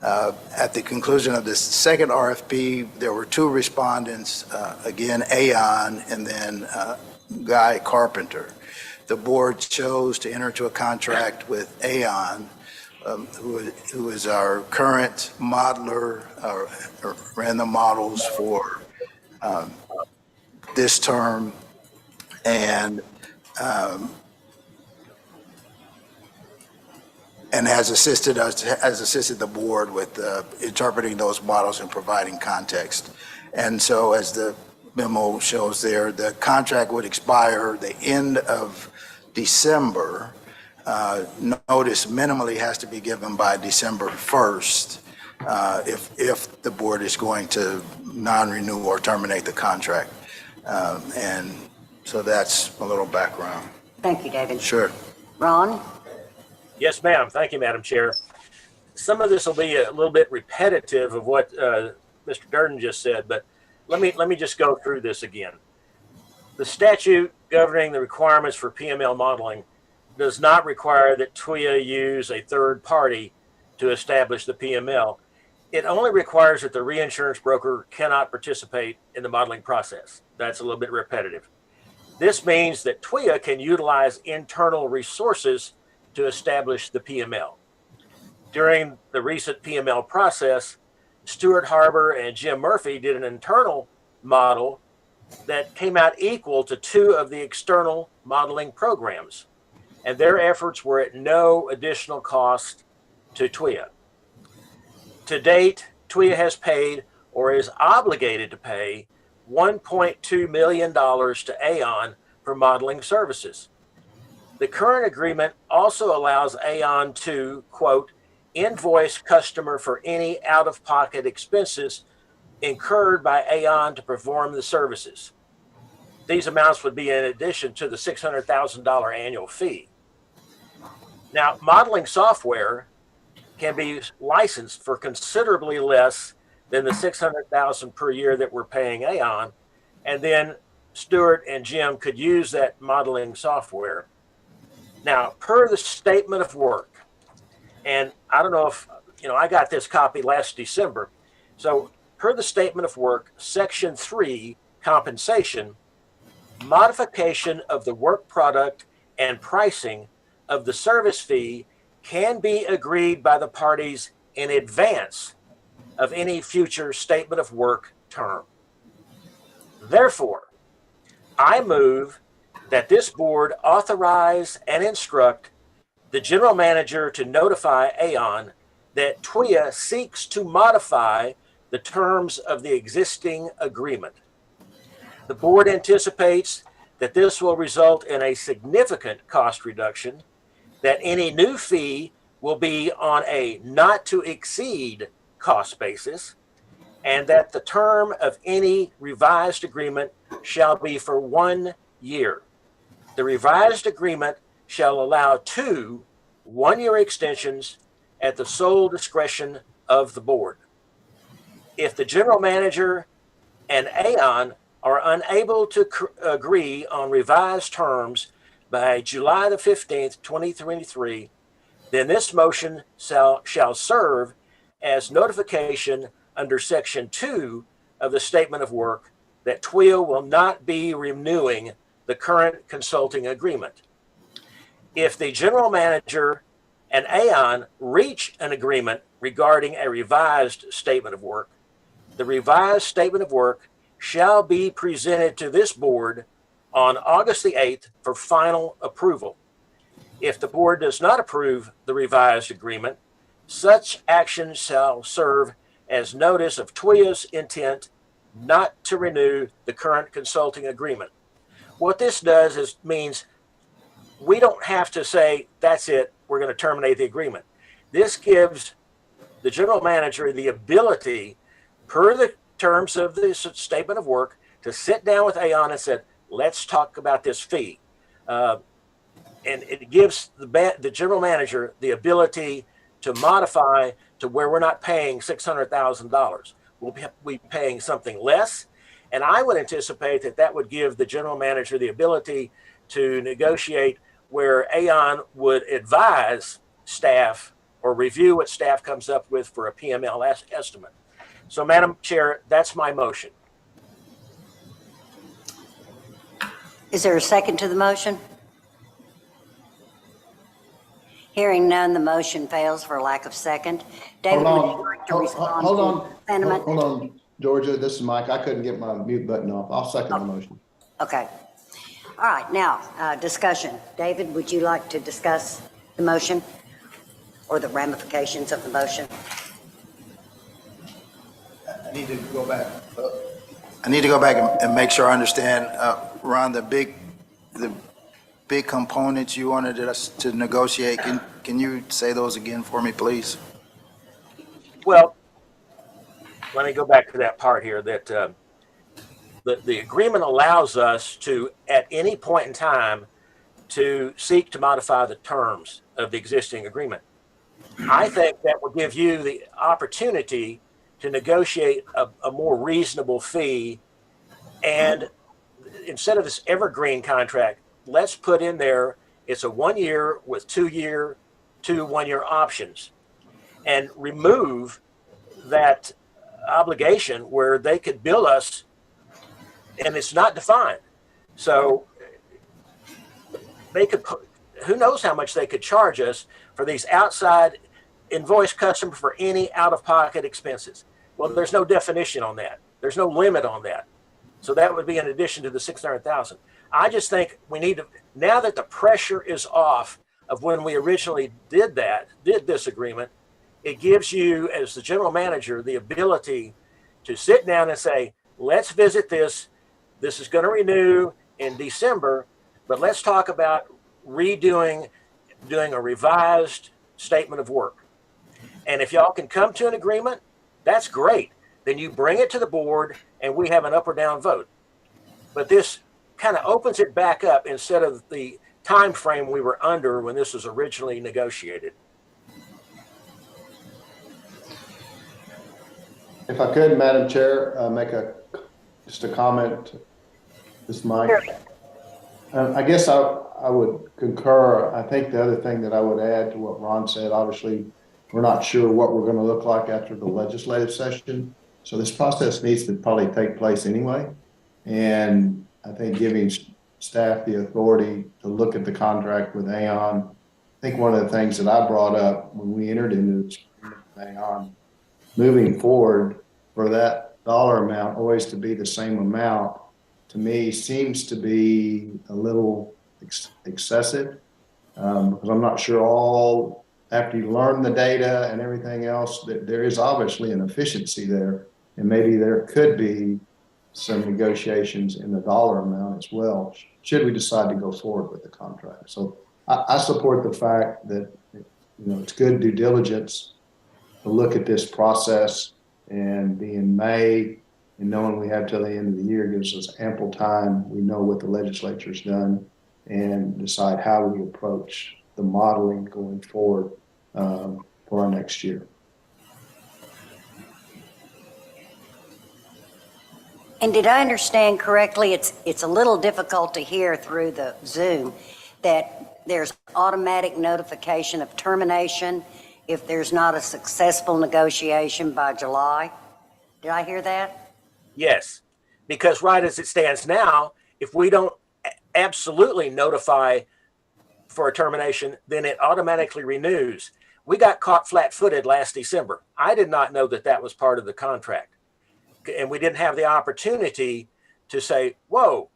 At the conclusion of the second RFP, there were two respondents, again, Aon and then Guy Carpenter. The board chose to enter into a contract with Aon, who is our current modeler, or ran the models for this term, and has assisted the board with interpreting those models and providing context. And so, as the memo shows there, the contract would expire the end of December. Notice minimally has to be given by December 1st if the board is going to non-renew or terminate the contract. And so that's a little background. Thank you, David. Sure. Ron? Yes, ma'am. Thank you, Madam Chair. Some of this will be a little bit repetitive of what Mr. Durden just said, but let me just go through this again. The statute governing the requirements for PML modeling does not require that TWIA use a third party to establish the PML. It only requires that the reinsurance broker cannot participate in the modeling process. That's a little bit repetitive. This means that TWIA can utilize internal resources to establish the PML. During the recent PML process, Stuart Harbor and Jim Murphy did an internal model that came out equal to two of the external modeling programs, and their efforts were at no additional cost to TWIA. To date, TWIA has paid or is obligated to pay $1.2 million to Aon for modeling services. The current agreement also allows Aon to, quote, invoice customer for any out-of-pocket expenses incurred by Aon to perform the services. These amounts would be in addition to the $600,000 annual fee. Now, modeling software can be licensed for considerably less than the $600,000 per year that we're paying Aon, and then Stuart and Jim could use that modeling software. Now, per the statement of work, and I don't know if, I got this copy last December. So per the statement of work, section 3, compensation, modification of the work product and pricing of the service fee can be agreed by the parties in advance of any future statement of work term. Therefore, I move that this board authorize and instruct the general manager to notify Aon that TWIA seeks to modify the terms of the existing agreement. The board anticipates that this will result in a significant cost reduction, that any new fee will be on a not to exceed cost basis, and that the term of any revised agreement shall be for 1 year. The revised agreement shall allow 2 one-year extensions at the sole discretion of the board. If the general manager and Aon are unable to agree on revised terms by July the 15th, 2023, then this motion shall serve as notification under Section 2 of the Statement of Work that TWIA will not be renewing the current consulting agreement. If the general manager and Aon reach an agreement regarding a revised statement of work, the revised statement of work shall be presented to this board on August the 8th for final approval. If the board does not approve the revised agreement, such action shall serve as notice of TWIA's intent not to renew the current consulting agreement. What this does is means we don't have to say, that's it, we're going to terminate the agreement. This gives the general manager the ability, per the terms of the statement of work, to sit down with Aon and say, let's talk about this fee. And it gives the general manager the ability to modify to where we're not paying $600,000. We'll be paying something less. And I would anticipate that that would give the general manager the ability to negotiate where Aon would advise staff or review what staff comes up with for a PML estimate. So, Madam Chair, that's my motion. Is there a second to the motion? Hearing none, the motion fails for lack of second. David, would you like to respond to sentiment? Hold on, Georgia, this is Mike. I couldn't get my mute button off. I'll second the motion. Okay. All right, now, discussion. David, would you like to discuss the motion or the ramifications of the motion? I need to go back. And make sure I understand, Ron, the big components you wanted us to negotiate. Can you say those again for me, please? Well, let me go back to that part here that the agreement allows us to, at any point in time, to seek to modify the terms of the existing agreement. I think that will give you the opportunity to negotiate a more reasonable fee. And instead of this evergreen contract, let's put in there, it's a 1 year with 2 1 year options, and remove that obligation where they could bill us and it's not defined. So they could put, who knows how much they could charge us for these outside invoice customers for any out-of-pocket expenses. Well, there's no definition on that. There's no limit on that. So that would be in addition to the 600,000. I just think we need to, now that the pressure is off of when we originally did this agreement, it gives you, as the general manager, the ability to sit down and say, let's visit this. This is going to renew in December, but let's talk about doing a revised statement of work. And if y'all can come to an agreement, that's great. Then you bring it to the board and we have an up or down vote. But this kind of opens it back up instead of the time frame we were under when this was originally negotiated. If I could, Madam Chair, make just a comment. This is Mike. I guess I would concur. I think the other thing that I would add to what Ron said, obviously, we're not sure what we're going to look like after the legislative session. So this process needs to probably take place anyway. And I think giving staff the authority to look at the contract with Aon, I think one of the things that I brought up when we entered into this agreement with Aon, moving forward for that dollar amount always to be the same amount, to me seems to be a little excessive, because I'm not sure after you learn the data and everything else, that there is obviously an efficiency there, and maybe there could be some negotiations in the dollar amount as well, should we decide to go forward with the contract. So I support the fact that it's good due diligence to look at this process, and being May and knowing we have till the end of the year gives us ample time. We know what the legislature's done, and decide how we approach the modeling going forward for our next year. And did I understand correctly, it's a little difficult to hear through the Zoom, that there's automatic notification of termination if there's not a successful negotiation by July? Did I hear that? Yes, because right as it stands now, if we don't absolutely notify for a termination, then it automatically renews. We got caught flat-footed last December. I did not know that that was part of the contract. And we didn't have the opportunity to say, whoa,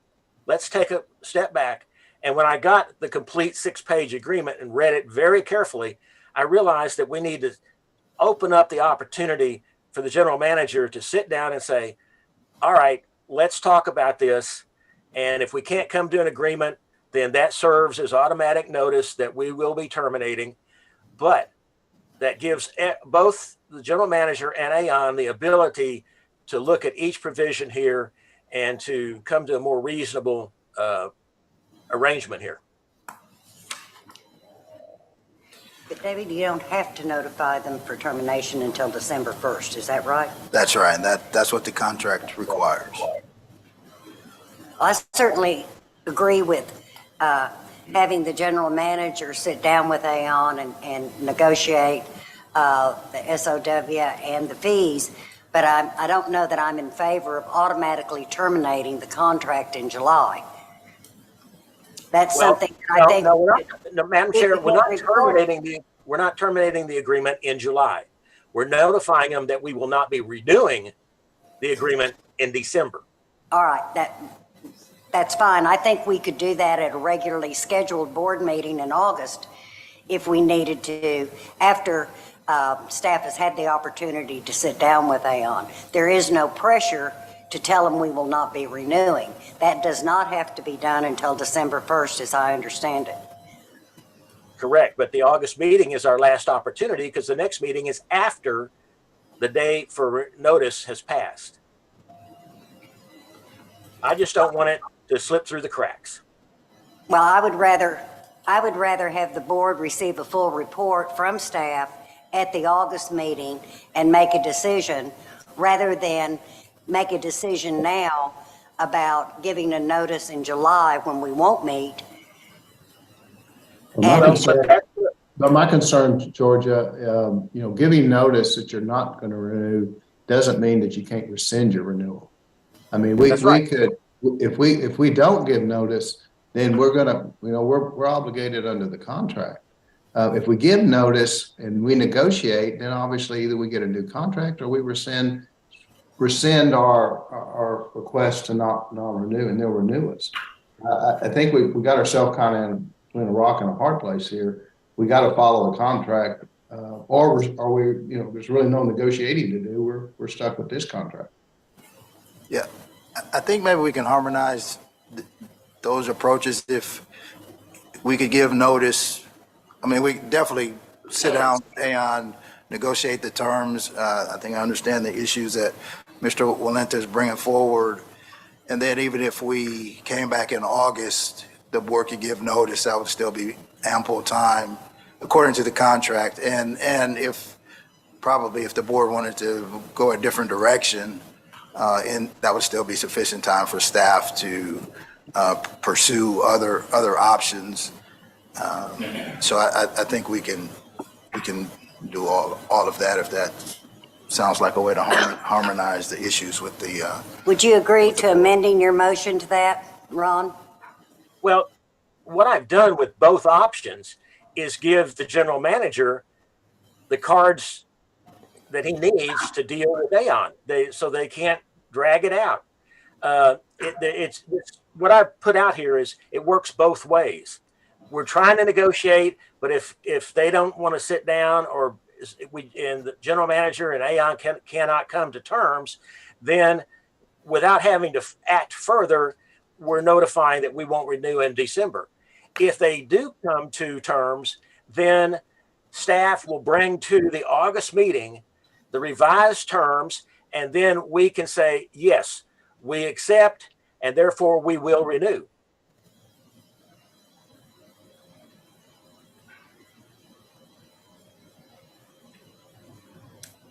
let's take a step back. And when I got the complete 6-page agreement and read it very carefully, I realized that we need to open up the opportunity for the general manager to sit down and say, all right, let's talk about this. And if we can't come to an agreement, then that serves as automatic notice that we will be terminating. But that gives both the general manager and Aon the ability to look at each provision here and to come to a more reasonable arrangement here. But David, you don't have to notify them for termination until December 1st, is that right? That's right, and that's what the contract requires. I certainly agree with having the general manager sit down with Aon and negotiate the SOW and the fees, but I don't know that I'm in favor of automatically terminating the contract in July. That's something that I think. No, Madam Chair, we're not terminating the agreement in July. We're notifying them that we will not be renewing the agreement in December. All right, that's fine. I think we could do that at a regularly scheduled board meeting in August if we needed to, after staff has had the opportunity to sit down with Aon. There is no pressure to tell them we will not be renewing. That does not have to be done until December 1st, as I understand it. Correct, but the August meeting is our last opportunity because the next meeting is after the date for notice has passed. I just don't want it to slip through the cracks. Well, I would rather have the board receive a full report from staff at the August meeting and make a decision rather than make a decision now about giving a notice in July when we won't meet. But my concern, Georgia, giving notice that you're not going to renew doesn't mean that you can't rescind your renewal. I mean, we could, if we don't give notice, then we're going to, we're obligated under the contract. If we give notice and we negotiate, then obviously either we get a new contract or we rescind our request to not renew, and they'll renew us. I think we got ourselves kind of in a rock and a hard place here. We got to follow the contract, or there's really no negotiating to do. We're stuck with this contract. Yeah, I think maybe we can harmonize those approaches if we could give notice. I mean, we definitely sit down, Aon, negotiate the terms. I think I understand the issues that Mr. Walenta is bringing forward. And then even if we came back in August, the board could give notice. That would still be ample time according to the contract. And if the board wanted to go a different direction, and that would still be sufficient time for staff to pursue other options. So I think we can do all of that if that sounds like a way to harmonize the issues with the. Would you agree to amending your motion to that, Ron? Well, what I've done with both options is give the general manager the cards that he needs to deal with Aon, so they can't drag it out. It's what I've put out here is it works both ways. We're trying to negotiate, but if they don't want to sit down, or and the general manager and Aon cannot come to terms, then without having to act further, we're notifying that we won't renew in December. If they do come to terms, then staff will bring to the August meeting the revised terms, and then we can say, yes, we accept, and therefore we will renew.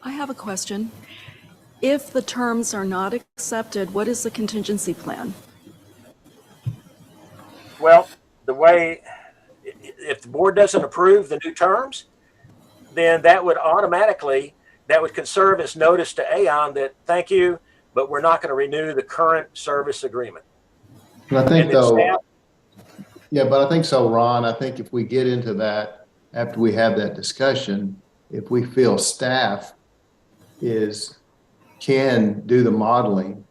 I have a question. If the terms are not accepted, what is the contingency plan? Well, if the board doesn't approve the new terms, then that would serve as notice to Aon that thank you, but we're not going to renew the current service agreement. And I think but I think so, Ron. I think if we get into that after we have that discussion, if we feel staff can do the modeling,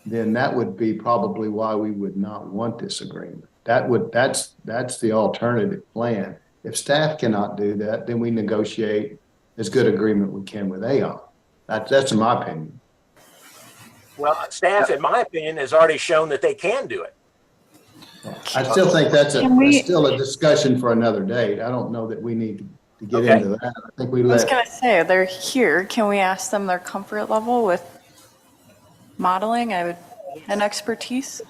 then that would be probably why we would not want this agreement. That's the alternative plan. If staff cannot do that, then we negotiate as good agreement we can with Aon. That's in my opinion. Well, staff, in my opinion, has already shown that they can do it. I still think that's Can still a discussion for another date. I don't know that we need to get Okay. into that. I think we I was let, going to say, they're here. Can we ask them their comfort level with modeling and expertise?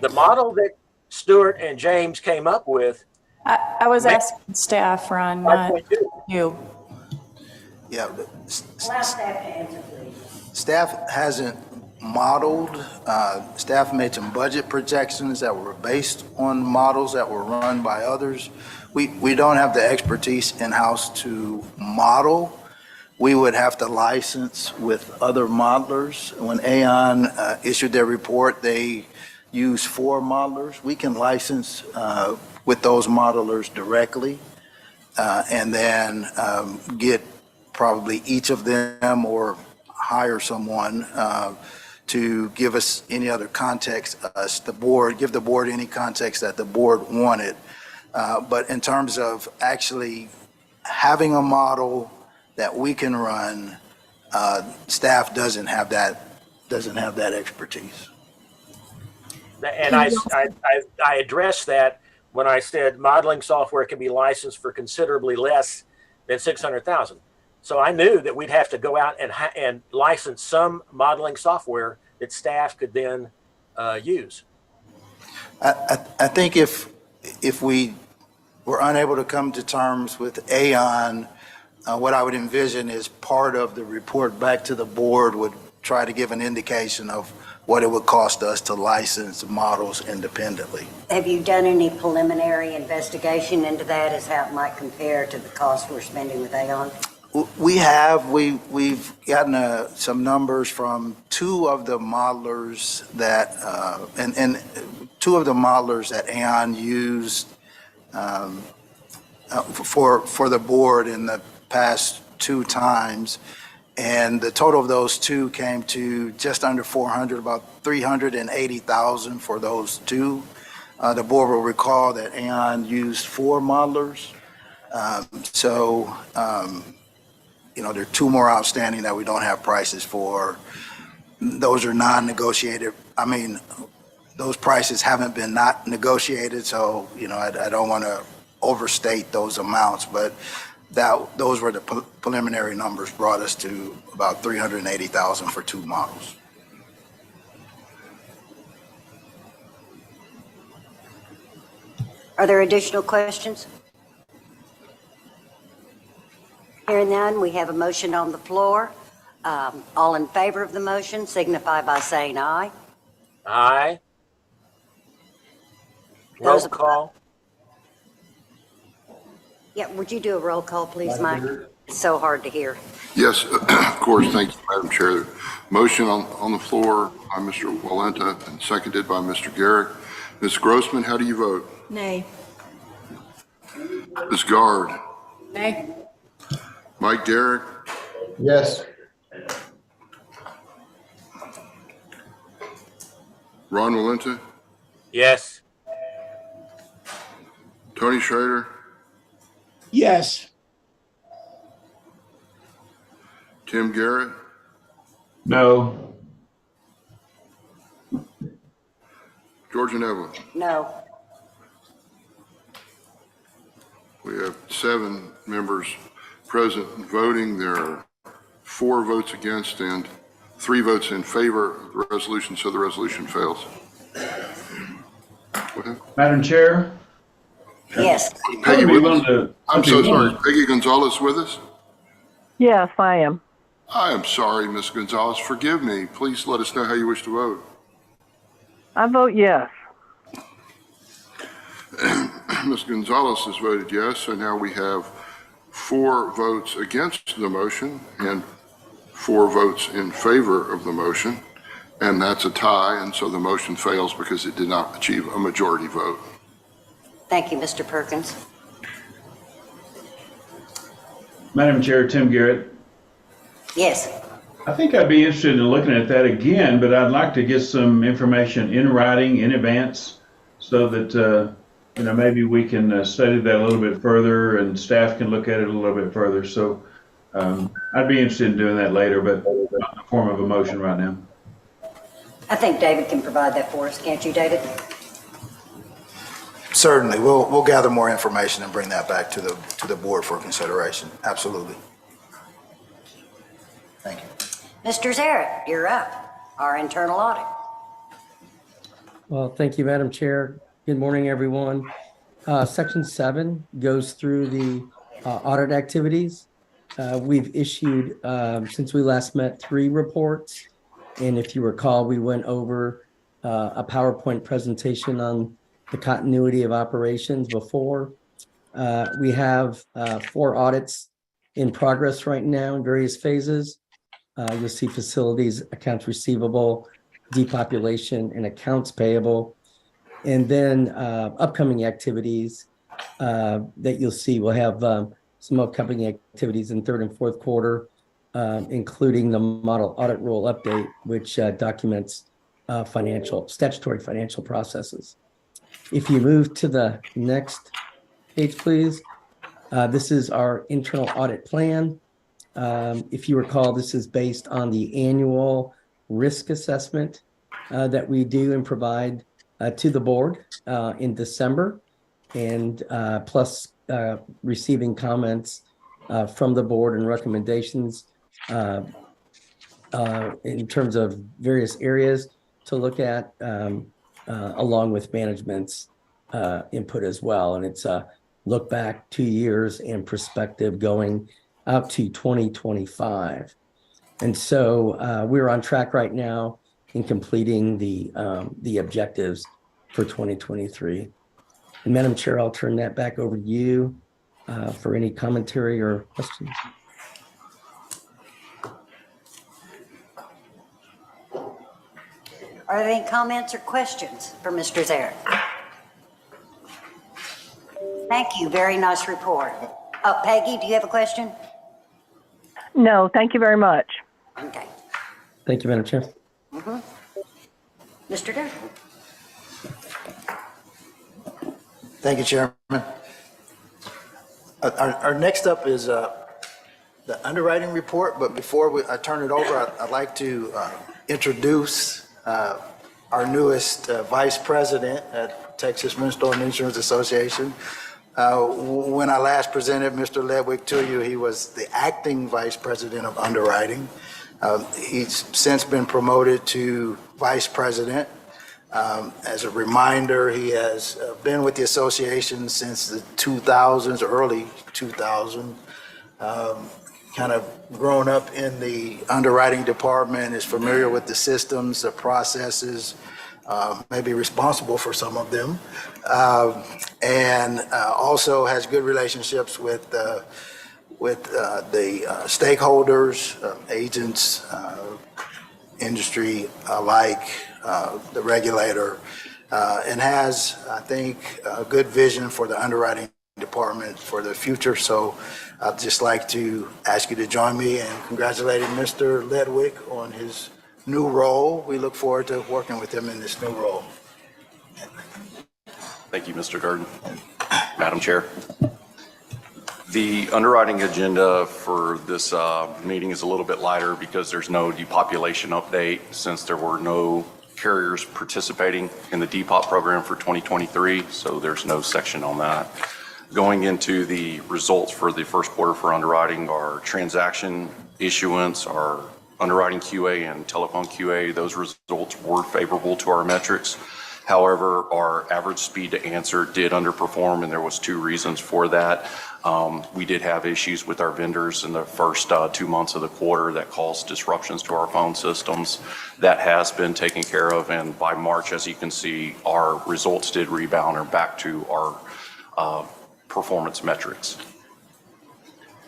The model that Stuart and James came up with, I was asking staff, Ron, not you. Yeah, Allow staff to answer, please. staff hasn't modeled, staff made some budget projections that were based on models that were run by others. We don't have the expertise in-house to model. We would have to license with other modelers. When Aon issued their report, they used 4 modelers. We can license with those modelers directly and then get probably each of them or hire someone to give us any other context, give the board any context that the board wanted. But in terms of actually having a model that we can run, staff doesn't have that expertise. and I addressed that when I said modeling software can be licensed for considerably less than $600,000. So I knew that we'd have to go out and license some modeling software that staff could then use. I think if we were unable to come to terms with Aon, what I would envision is part of the report back to the board would try to give an indication of what it would cost us to license models independently. Have you done any preliminary investigation into that as how it might compare to the cost we're spending with Aon? We've gotten some numbers from 2 of the modelers that, and 2 of the modelers that Aon used for the board in the past 2 times. And the total of those 2 came to just under 400, about 380,000 for those 2. The board will recall that Aon used 4 modelers. There are 2 more outstanding that we don't have prices for. Those are non-negotiated. I mean, those prices haven't been not negotiated, so, I don't want to overstate those amounts, but those were the preliminary numbers brought us to about 380,000 for 2 models. Are there additional questions? Hearing none, we have a motion on the floor. All in favor of the motion signify by saying aye. Aye. Roll call. Yeah, would you do a roll call, please, Mike? It's so hard to hear. Yes, of course. Thank you, Madam Chair. Motion on the floor by Mr. Walenta and seconded by Mr. Garrett. Ms. Grossman, how do you vote? Nay. Ms. Guard? Nay. Mike Derrick? yes, Ron Walenta? Yes. Tony Schrader? Yes. Tim Garrett? No. Georgia Neville? No. We have 7 members present and voting. There are 4 votes against and 3 votes in favor of the resolution, so the resolution fails. Madam Chair? Yes. Peggy, I'm I'm so sorry. Peggy Gonzalez with us? Yes, I am. I am sorry, Ms. Gonzalez. Forgive me. Please let us know how you wish to vote. I vote yes. Ms. Gonzalez has voted yes, so now we have 4 votes against the motion and 4 votes in favor of the motion, and that's a tie, and so the motion fails because it did not achieve a majority vote. Thank you, Mr. Perkins. Madam Chair, Tim Garrett. Yes. I think I'd be interested in looking at that again, but I'd like to get some information in writing in advance so that, maybe we can study that a little bit further and staff can look at it a little bit further. So I'd be interested in doing that later, but not in the form of a motion right now. I think David can provide that for us, can't you, David? Certainly, we'll gather more information and bring that back to the board for consideration. Absolutely. Thank you. Mr. Zarrett, you're up. Our internal audit. Well, thank you, Madam Chair. Good morning, everyone. Section 7 goes through the audit activities. We've issued, since we last met, 3 reports. And if you recall, we went over a PowerPoint presentation on the continuity of operations before. We have 4 audits in progress right now in various phases. You'll see facilities, accounts receivable, depopulation, and accounts payable. And then upcoming activities that you'll see, we'll have some upcoming activities in 3rd and 4th quarter, including the model audit rule update, which documents statutory financial processes. If you move to the next page, please. This is our internal audit plan. If you recall, this is based on the annual risk assessment that we do and provide to the board in December, and plus receiving comments from the board and recommendations in terms of various areas to look at, along with management's input as well. And it's a look back 2 years and perspective going out to 2025. And so we're on track right now in completing the objectives for 2023. And Madam Chair, I'll turn that back over to you for any commentary or questions. Are there any comments or questions for Mr. Zarrett? Thank you. Very nice report. Peggy, do you have a question? No, thank you very much. Okay. Thank you, Madam Chair. Mr. Durden. Thank you, Chairman. Our next up is the underwriting report, but before I turn it over, I'd like to introduce our newest vice president at Texas Windstorm Insurance Association. When I last presented Mr. Ledwig to you, he was the acting vice president of underwriting. He's since been promoted to vice president. As a reminder, he has been with the association since the 2000s, early 2000s. Kind of grown up in the underwriting department, is familiar with the systems, the processes, maybe responsible for some of them, and also has good relationships with the stakeholders, agents, industry alike, the regulator, and has, I think, a good vision for the underwriting department for the future. So I'd just like to ask you to join me in congratulating Mr. Ledwig on his new role. We look forward to working with him in this new role. Thank you, Mr. Durden. Madam Chair. The underwriting agenda for this meeting is a little bit lighter because there's no depopulation update, since there were no carriers participating in the depop program for 2023, so there's no section on that. Going into the results for the 1st quarter for underwriting, our transaction issuance, our underwriting QA and telephone QA, those results were favorable to our metrics. However, our average speed to answer did underperform, and there was 2 reasons for that. We did have issues with our vendors in the first 2 months of the quarter that caused disruptions to our phone systems. That has been taken care of, and by March, as you can see, our results did rebound and back to our performance metrics.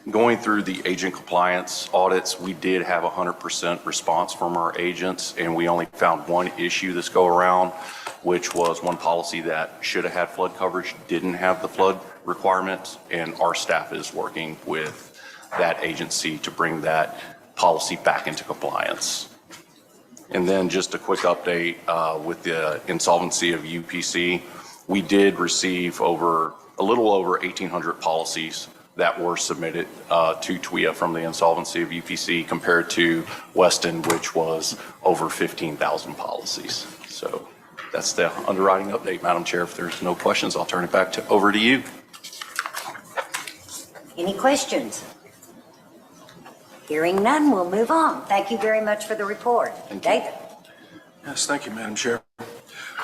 Going through the agent compliance audits, we did have 100% response from our agents, and we only found 1 issue this go around, which was 1 policy that should have had flood coverage, didn't have the flood requirements, and our staff is working with that agency to bring that policy back into compliance. And then just a quick update with the insolvency of UPC. We did receive a little over 1,800 policies that were submitted to TWIA from the insolvency of UPC, compared to Weston, which was over 15,000 policies. So That's the underwriting update, Madam Chair. If there's no questions, I'll turn it back over to you. Any questions? Hearing none, we'll move on. Thank you very much for the report. David? Yes, thank you, Madam Chair.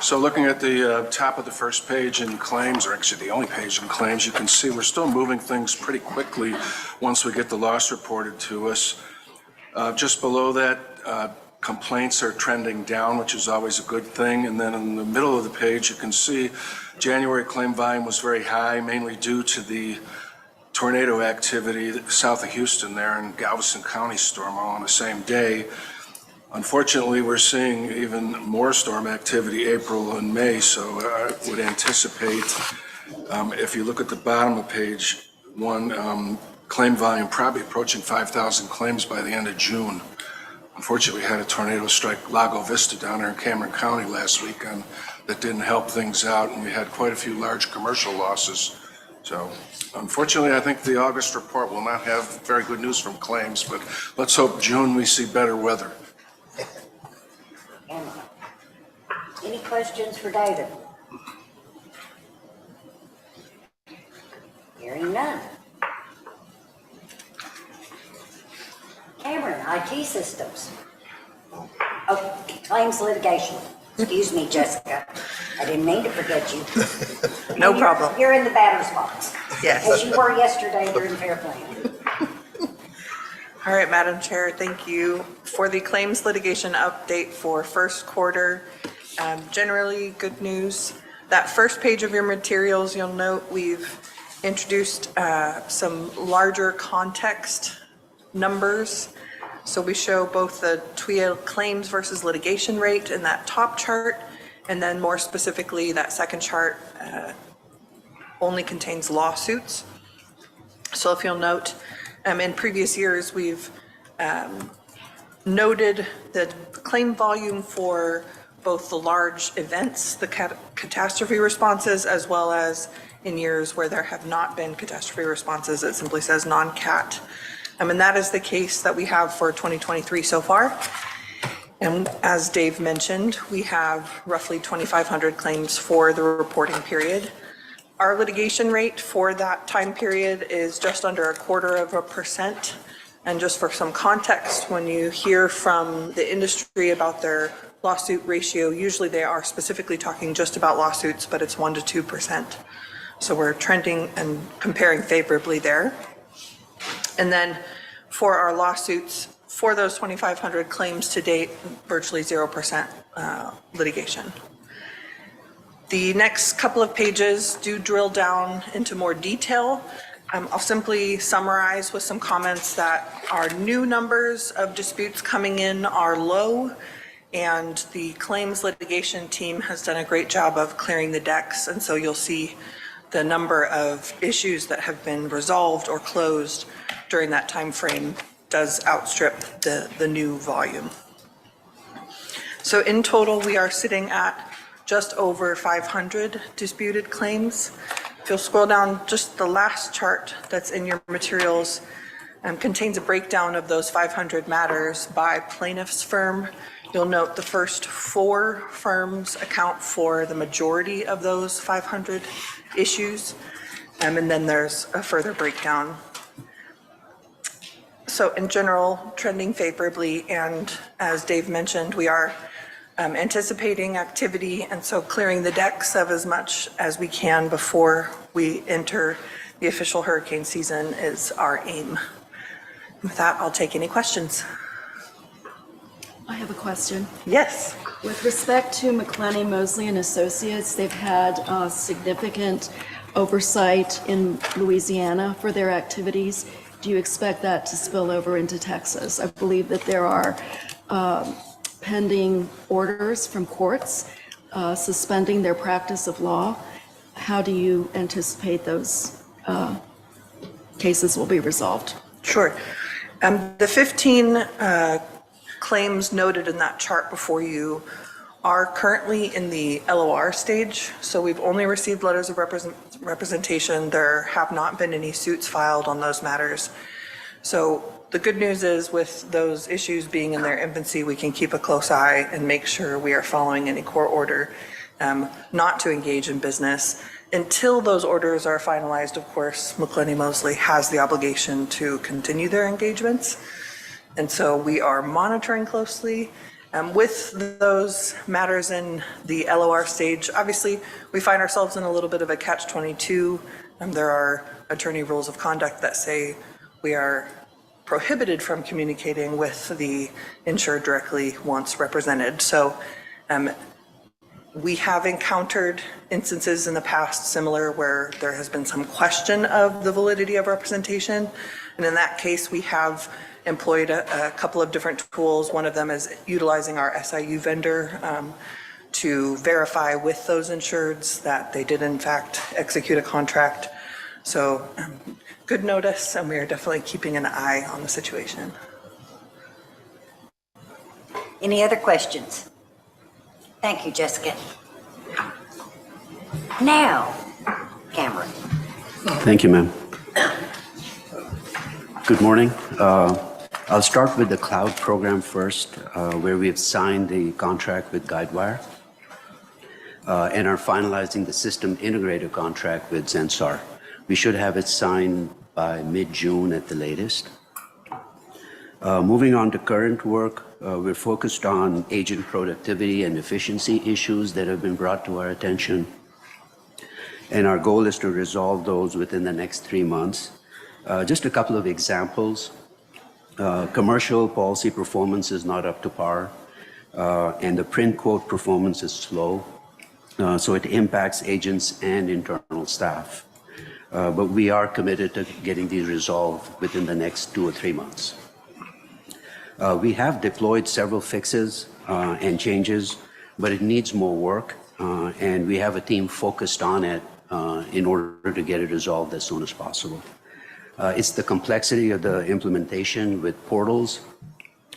So looking at the top of the first page in claims, or actually the only page in claims, you can see we're still moving things pretty quickly once we get the loss reported to us. Just below that, complaints are trending down, which is always a good thing. And then in the middle of the page, you can see January claim volume was very high, mainly due to the tornado activity south of Houston there in Galveston County storm all on the same day. Unfortunately, we're seeing even more storm activity April and May, so I would anticipate, if you look at the bottom of page 1, claim volume probably approaching 5,000 claims by the end of June. Unfortunately, we had a tornado strike Lago Vista down there in Cameron County last weekend that didn't help things out, and we had quite a few large commercial losses. So unfortunately, I think the August report will not have very good news from claims, but let's hope June we see better weather. Any questions for David? Hearing none. Cameron, IT systems. Oh, claims litigation. Excuse me, Jessica. I didn't mean to forget you. No problem. You're in the batter's box. Yes. As you were yesterday during fair play. All right, Madam Chair, thank you for the claims litigation update for first quarter. Generally, good news. That first page of your materials, you'll note we've introduced some larger context numbers. So we show both the TWIA claims versus litigation rate in that top chart, and then more specifically, that second chart only contains lawsuits. So if you'll note, in previous years, we've noted the claim volume for both the large events, the catastrophe responses, as well as in years where there have not been catastrophe responses, it simply says non-cat. And that is the case that we have for 2023 so far. And as Dave mentioned, we have roughly 2,500 claims for the reporting period. Our litigation rate for that time period is just under 0.25%. And just for some context, when you hear from the industry about their lawsuit ratio, usually they are specifically talking just about lawsuits, but it's 1% to 2%. So we're trending and comparing favorably there. And then for our lawsuits, for those 2,500 claims to date, virtually 0% litigation. The next couple of pages do drill down into more detail. I'll simply summarize with some comments that our new numbers of disputes coming in are low, and the claims litigation team has done a great job of clearing the decks, and so you'll see the number of issues that have been resolved or closed during that time frame does outstrip the new volume. So in total, we are sitting at just over 500 disputed claims. If you'll scroll down, just the last chart that's in your materials contains a breakdown of those 500 matters by plaintiff's firm. You'll note the first 4 firms account for the majority of those 500 issues, and then there's a further breakdown. So in general, trending favorably, and as Dave mentioned, we are anticipating activity, and so clearing the decks of as much as we can before we enter the official hurricane season is our aim. With that, I'll take any questions. I have a question. Yes. With respect to McClenny, Mosley and Associates, they've had significant oversight in Louisiana for their activities. Do you expect that to spill over into Texas? I believe that there are pending orders from courts suspending their practice of law. How do you anticipate those cases will be resolved? Sure. The 15 claims noted in that chart before you are currently in the LOR stage. So we've only received letters of representation. There have not been any suits filed on those matters. So the good news is, with those issues being in their infancy, we can keep a close eye and make sure we are following any court order. not to engage in business. Until those orders are finalized, of course, McClenny Mosley has the obligation to continue their engagements. And so we are monitoring closely. With those matters in the LOR stage, obviously, we find ourselves in a little bit of a catch-22. There are attorney rules of conduct that say we are prohibited from communicating with the insured directly once represented. So we have encountered instances in the past similar where there has been some question of the validity of representation. And in that case, we have employed a couple of different tools. One of them is utilizing our SIU vendor to verify with those insureds that they did in fact execute a contract. So good notice, and we are definitely keeping an eye on the situation. Any other questions? Thank you, Jessica. Now, Cameron. Thank you, ma'am. Good morning. I'll start with the cloud program first, where we have signed the contract with Guidewire and are finalizing the system integrator contract with Zensar. We should have it signed by mid-June at the latest. Moving on to current work, we're focused on agent productivity and efficiency issues that have been brought to our attention. And our goal is to resolve those within the next 3 months. Just a couple of examples. Commercial policy performance is not up to par, and the print quote performance is slow, so it impacts agents and internal staff. But we are committed to getting these resolved within the next 2 or 3 months. We have deployed several fixes and changes, but it needs more work, and we have a team focused on it in order to get it resolved as soon as possible. It's the complexity of the implementation with portals,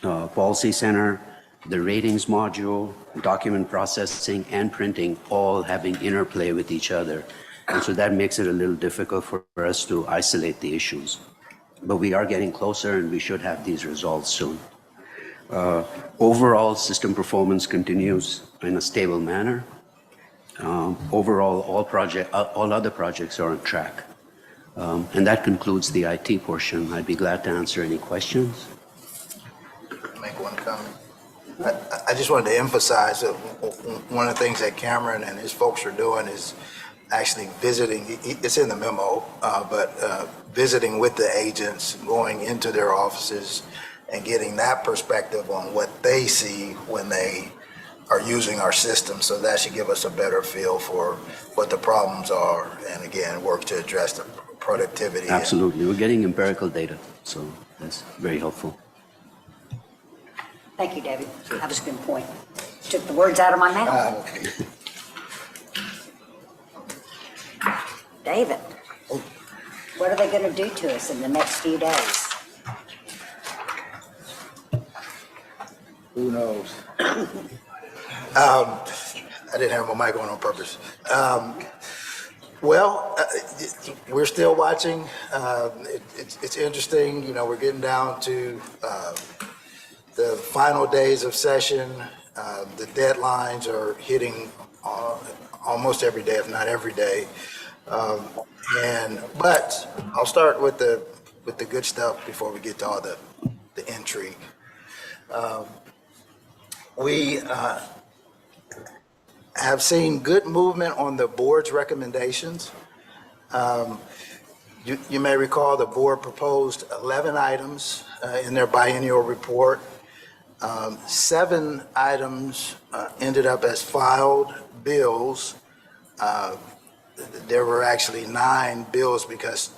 Policy Center, the ratings module, document processing, and printing all having interplay with each other. And so that makes it a little difficult for us to isolate the issues. But we are getting closer, and we should have these resolved soon. Overall, system performance continues in a stable manner. Overall, all other projects are on track. And that concludes the IT portion. I'd be glad to answer any questions. Make one comment. I just wanted to emphasize that one of the things that Cameron and his folks are doing is actually visiting, it's in the memo, but visiting with the agents, going into their offices and getting that perspective on what they see when they are using our system. So that should give us a better feel for what the problems are, and again, work to address the productivity. Absolutely. We're getting empirical data, so that's very helpful. Thank you, David. That was a good point. Took the words out of my mouth. Okay. David, what are they going to do to us in the next few days? Who knows? I didn't have my mic on purpose. Well, we're still watching. It's interesting. You know, we're getting down to the final days of session. The deadlines are hitting almost every day, if not every day. But I'll start with the good stuff before we get to all the intrigue. We have seen good movement on the board's recommendations. You may recall the board proposed 11 items in their biennial report. 7 items ended up as filed bills. There were actually 9 bills because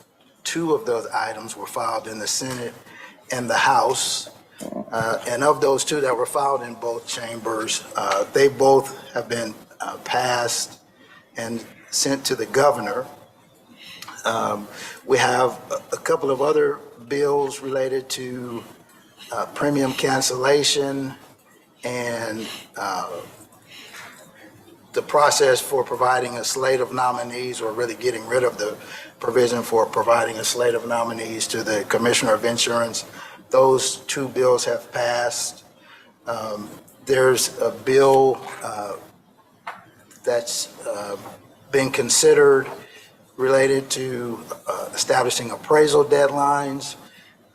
2 of those items were filed in the Senate and the House. And of those 2 that were filed in both chambers, they both have been passed and sent to the governor. We have a couple of other bills related to premium cancellation and the process for providing a slate of nominees, or really getting rid of the provision for providing a slate of nominees to the Commissioner of Insurance. Those 2 bills have passed. There's a bill that's been considered related to establishing appraisal deadlines.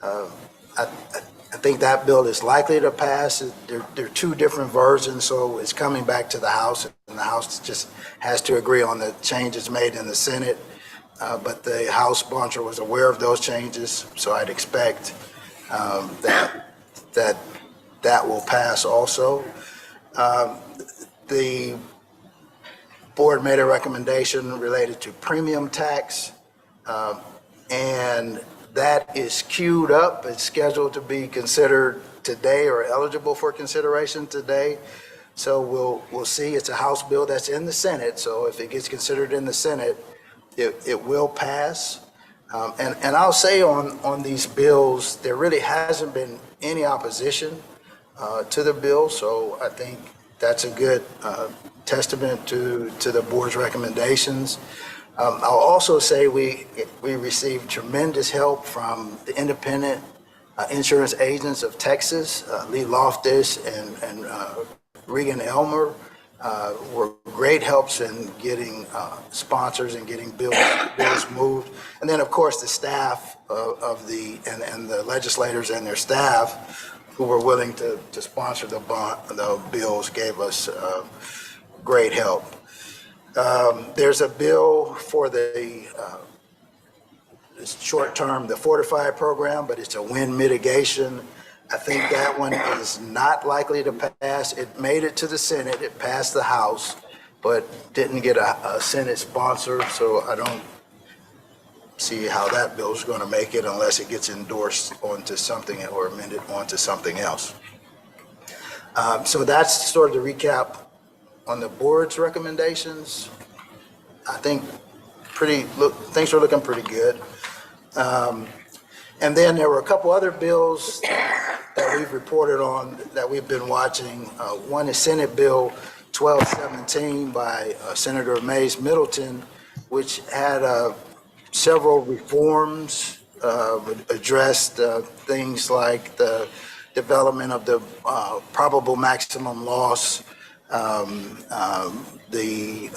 I think that bill is likely to pass. There are two different versions, so it's coming back to the House, and the House just has to agree on the changes made in the Senate. But the House sponsor was aware of those changes, so I'd expect that will pass also. The board made a recommendation related to premium tax, and that is queued up. It's scheduled to be considered today or eligible for consideration today. So we'll see. It's a House bill that's in the Senate, so if it gets considered in the Senate, it will pass. And I'll say on these bills, there really hasn't been any opposition to the bill, so I think that's a good testament to the board's recommendations. I'll also say we received tremendous help from the independent insurance agents of Texas. Lee Loftus and Regan Elmer were great helps in getting sponsors and getting bills moved. And then, of course, the staff of and the legislators and their staff who were willing to sponsor the bills gave us great help. There's a bill for the short-term, the Fortify program, but it's a wind mitigation. I think that one is not likely to pass. It made it to the Senate, it passed the House, but didn't get a Senate sponsor, so I don't see how that bill is going to make it unless it gets endorsed onto something or amended onto something else. So that's sort of the recap on the board's recommendations. I think things are looking pretty good. And then there were a couple other bills that we've reported on that we've been watching. One is Senate Bill 1217 by Senator Mays Middleton, which had several reforms, addressed things like the development of the probable maximum loss, the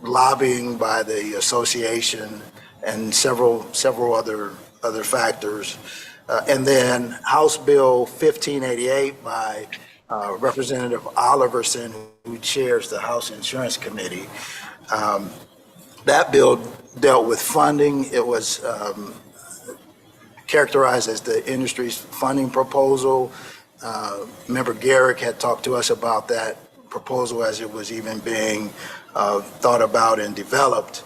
lobbying by the association, and several other factors. And then House Bill 1588 by Representative Oliverson, who chairs the House Insurance Committee. That bill dealt with funding. It was characterized as the industry's funding proposal. Member Garrick had talked to us about that proposal as it was even being thought about and developed.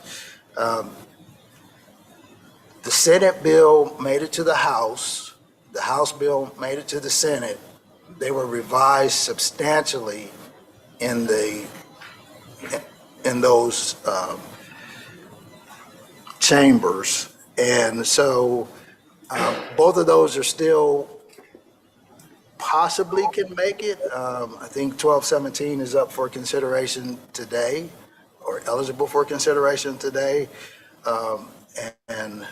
The Senate bill made it to the House. The House bill made it to the Senate. They were revised substantially in those chambers. And so both of those are still possibly can make it. I think 1217 is up for consideration today, or eligible for consideration today. And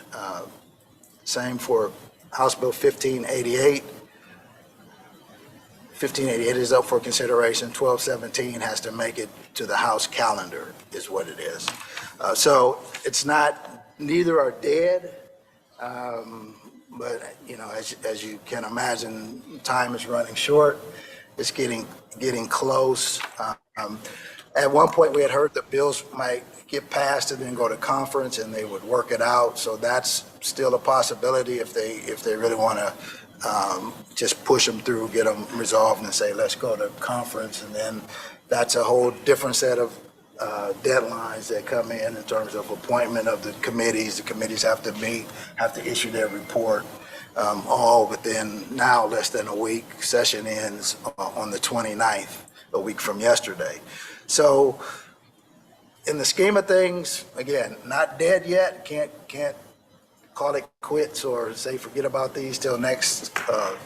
same for House Bill 1588. 1588 is up for consideration. 1217 has to make it to the House calendar, is what it is. So it's not, neither are dead. But as you can imagine, time is running short. It's getting close. At one point, we had heard that bills might get passed and then go to conference, and they would work it out. So that's still a possibility if they really want to just push them through, get them resolved, and say, let's go to conference. And then that's a whole different set of deadlines that come in terms of appointment of the committees. The committees have to meet, have to issue their report, all within now less than a week. Session ends on the 29th, a week from yesterday. So in the scheme of things, again, not dead yet. Can't call it quits or say forget about these till next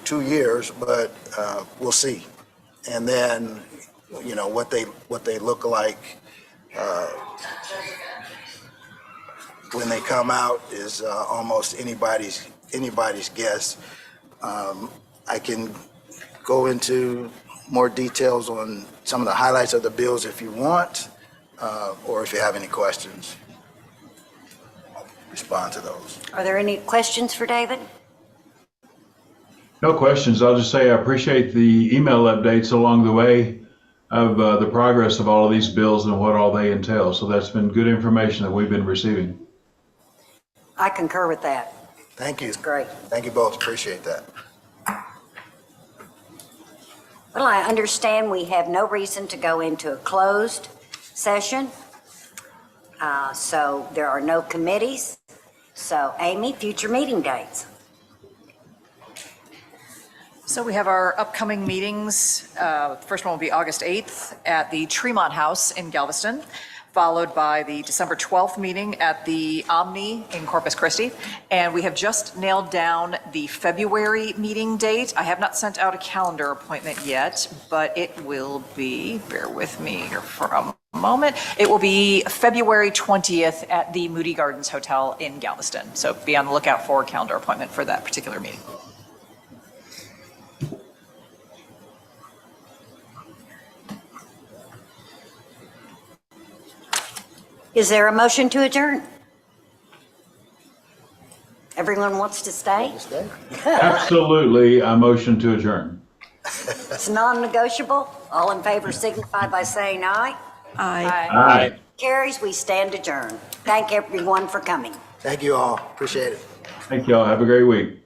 2 years, but we'll see. And then, what they look like when they come out is almost anybody's guess. I can go into more details on some of the highlights of the bills if you want. or if you have any questions, I'll respond to those. Are there any questions for David? No questions. I'll just say I appreciate the email updates along the way of the progress of all of these bills and what all they entail. So that's been good information that we've been receiving. I concur with that. Thank you. It's great. Thank you both. Appreciate that. Well, I understand we have no reason to go into a closed session. So there are no committees. So Amy, future meeting dates. So we have our upcoming meetings. The first one will be August 8th at the Tremont House in Galveston, followed by the December 12th meeting at the Omni in Corpus Christi. And we have just nailed down the February meeting date. I have not sent out a calendar appointment yet, but it will be, bear with me here for a moment, it will be February 20th at the Moody Gardens Hotel in Galveston. So be on the lookout for a calendar appointment for that particular meeting. Is there a motion to adjourn? Everyone wants to stay? Absolutely, I motion to adjourn. It's non-negotiable. All in favor signify by saying aye. Aye. Aye. Carries, we stand adjourned. Thank everyone for coming. Thank you all. Appreciate it. Thank y'all. Have a great week.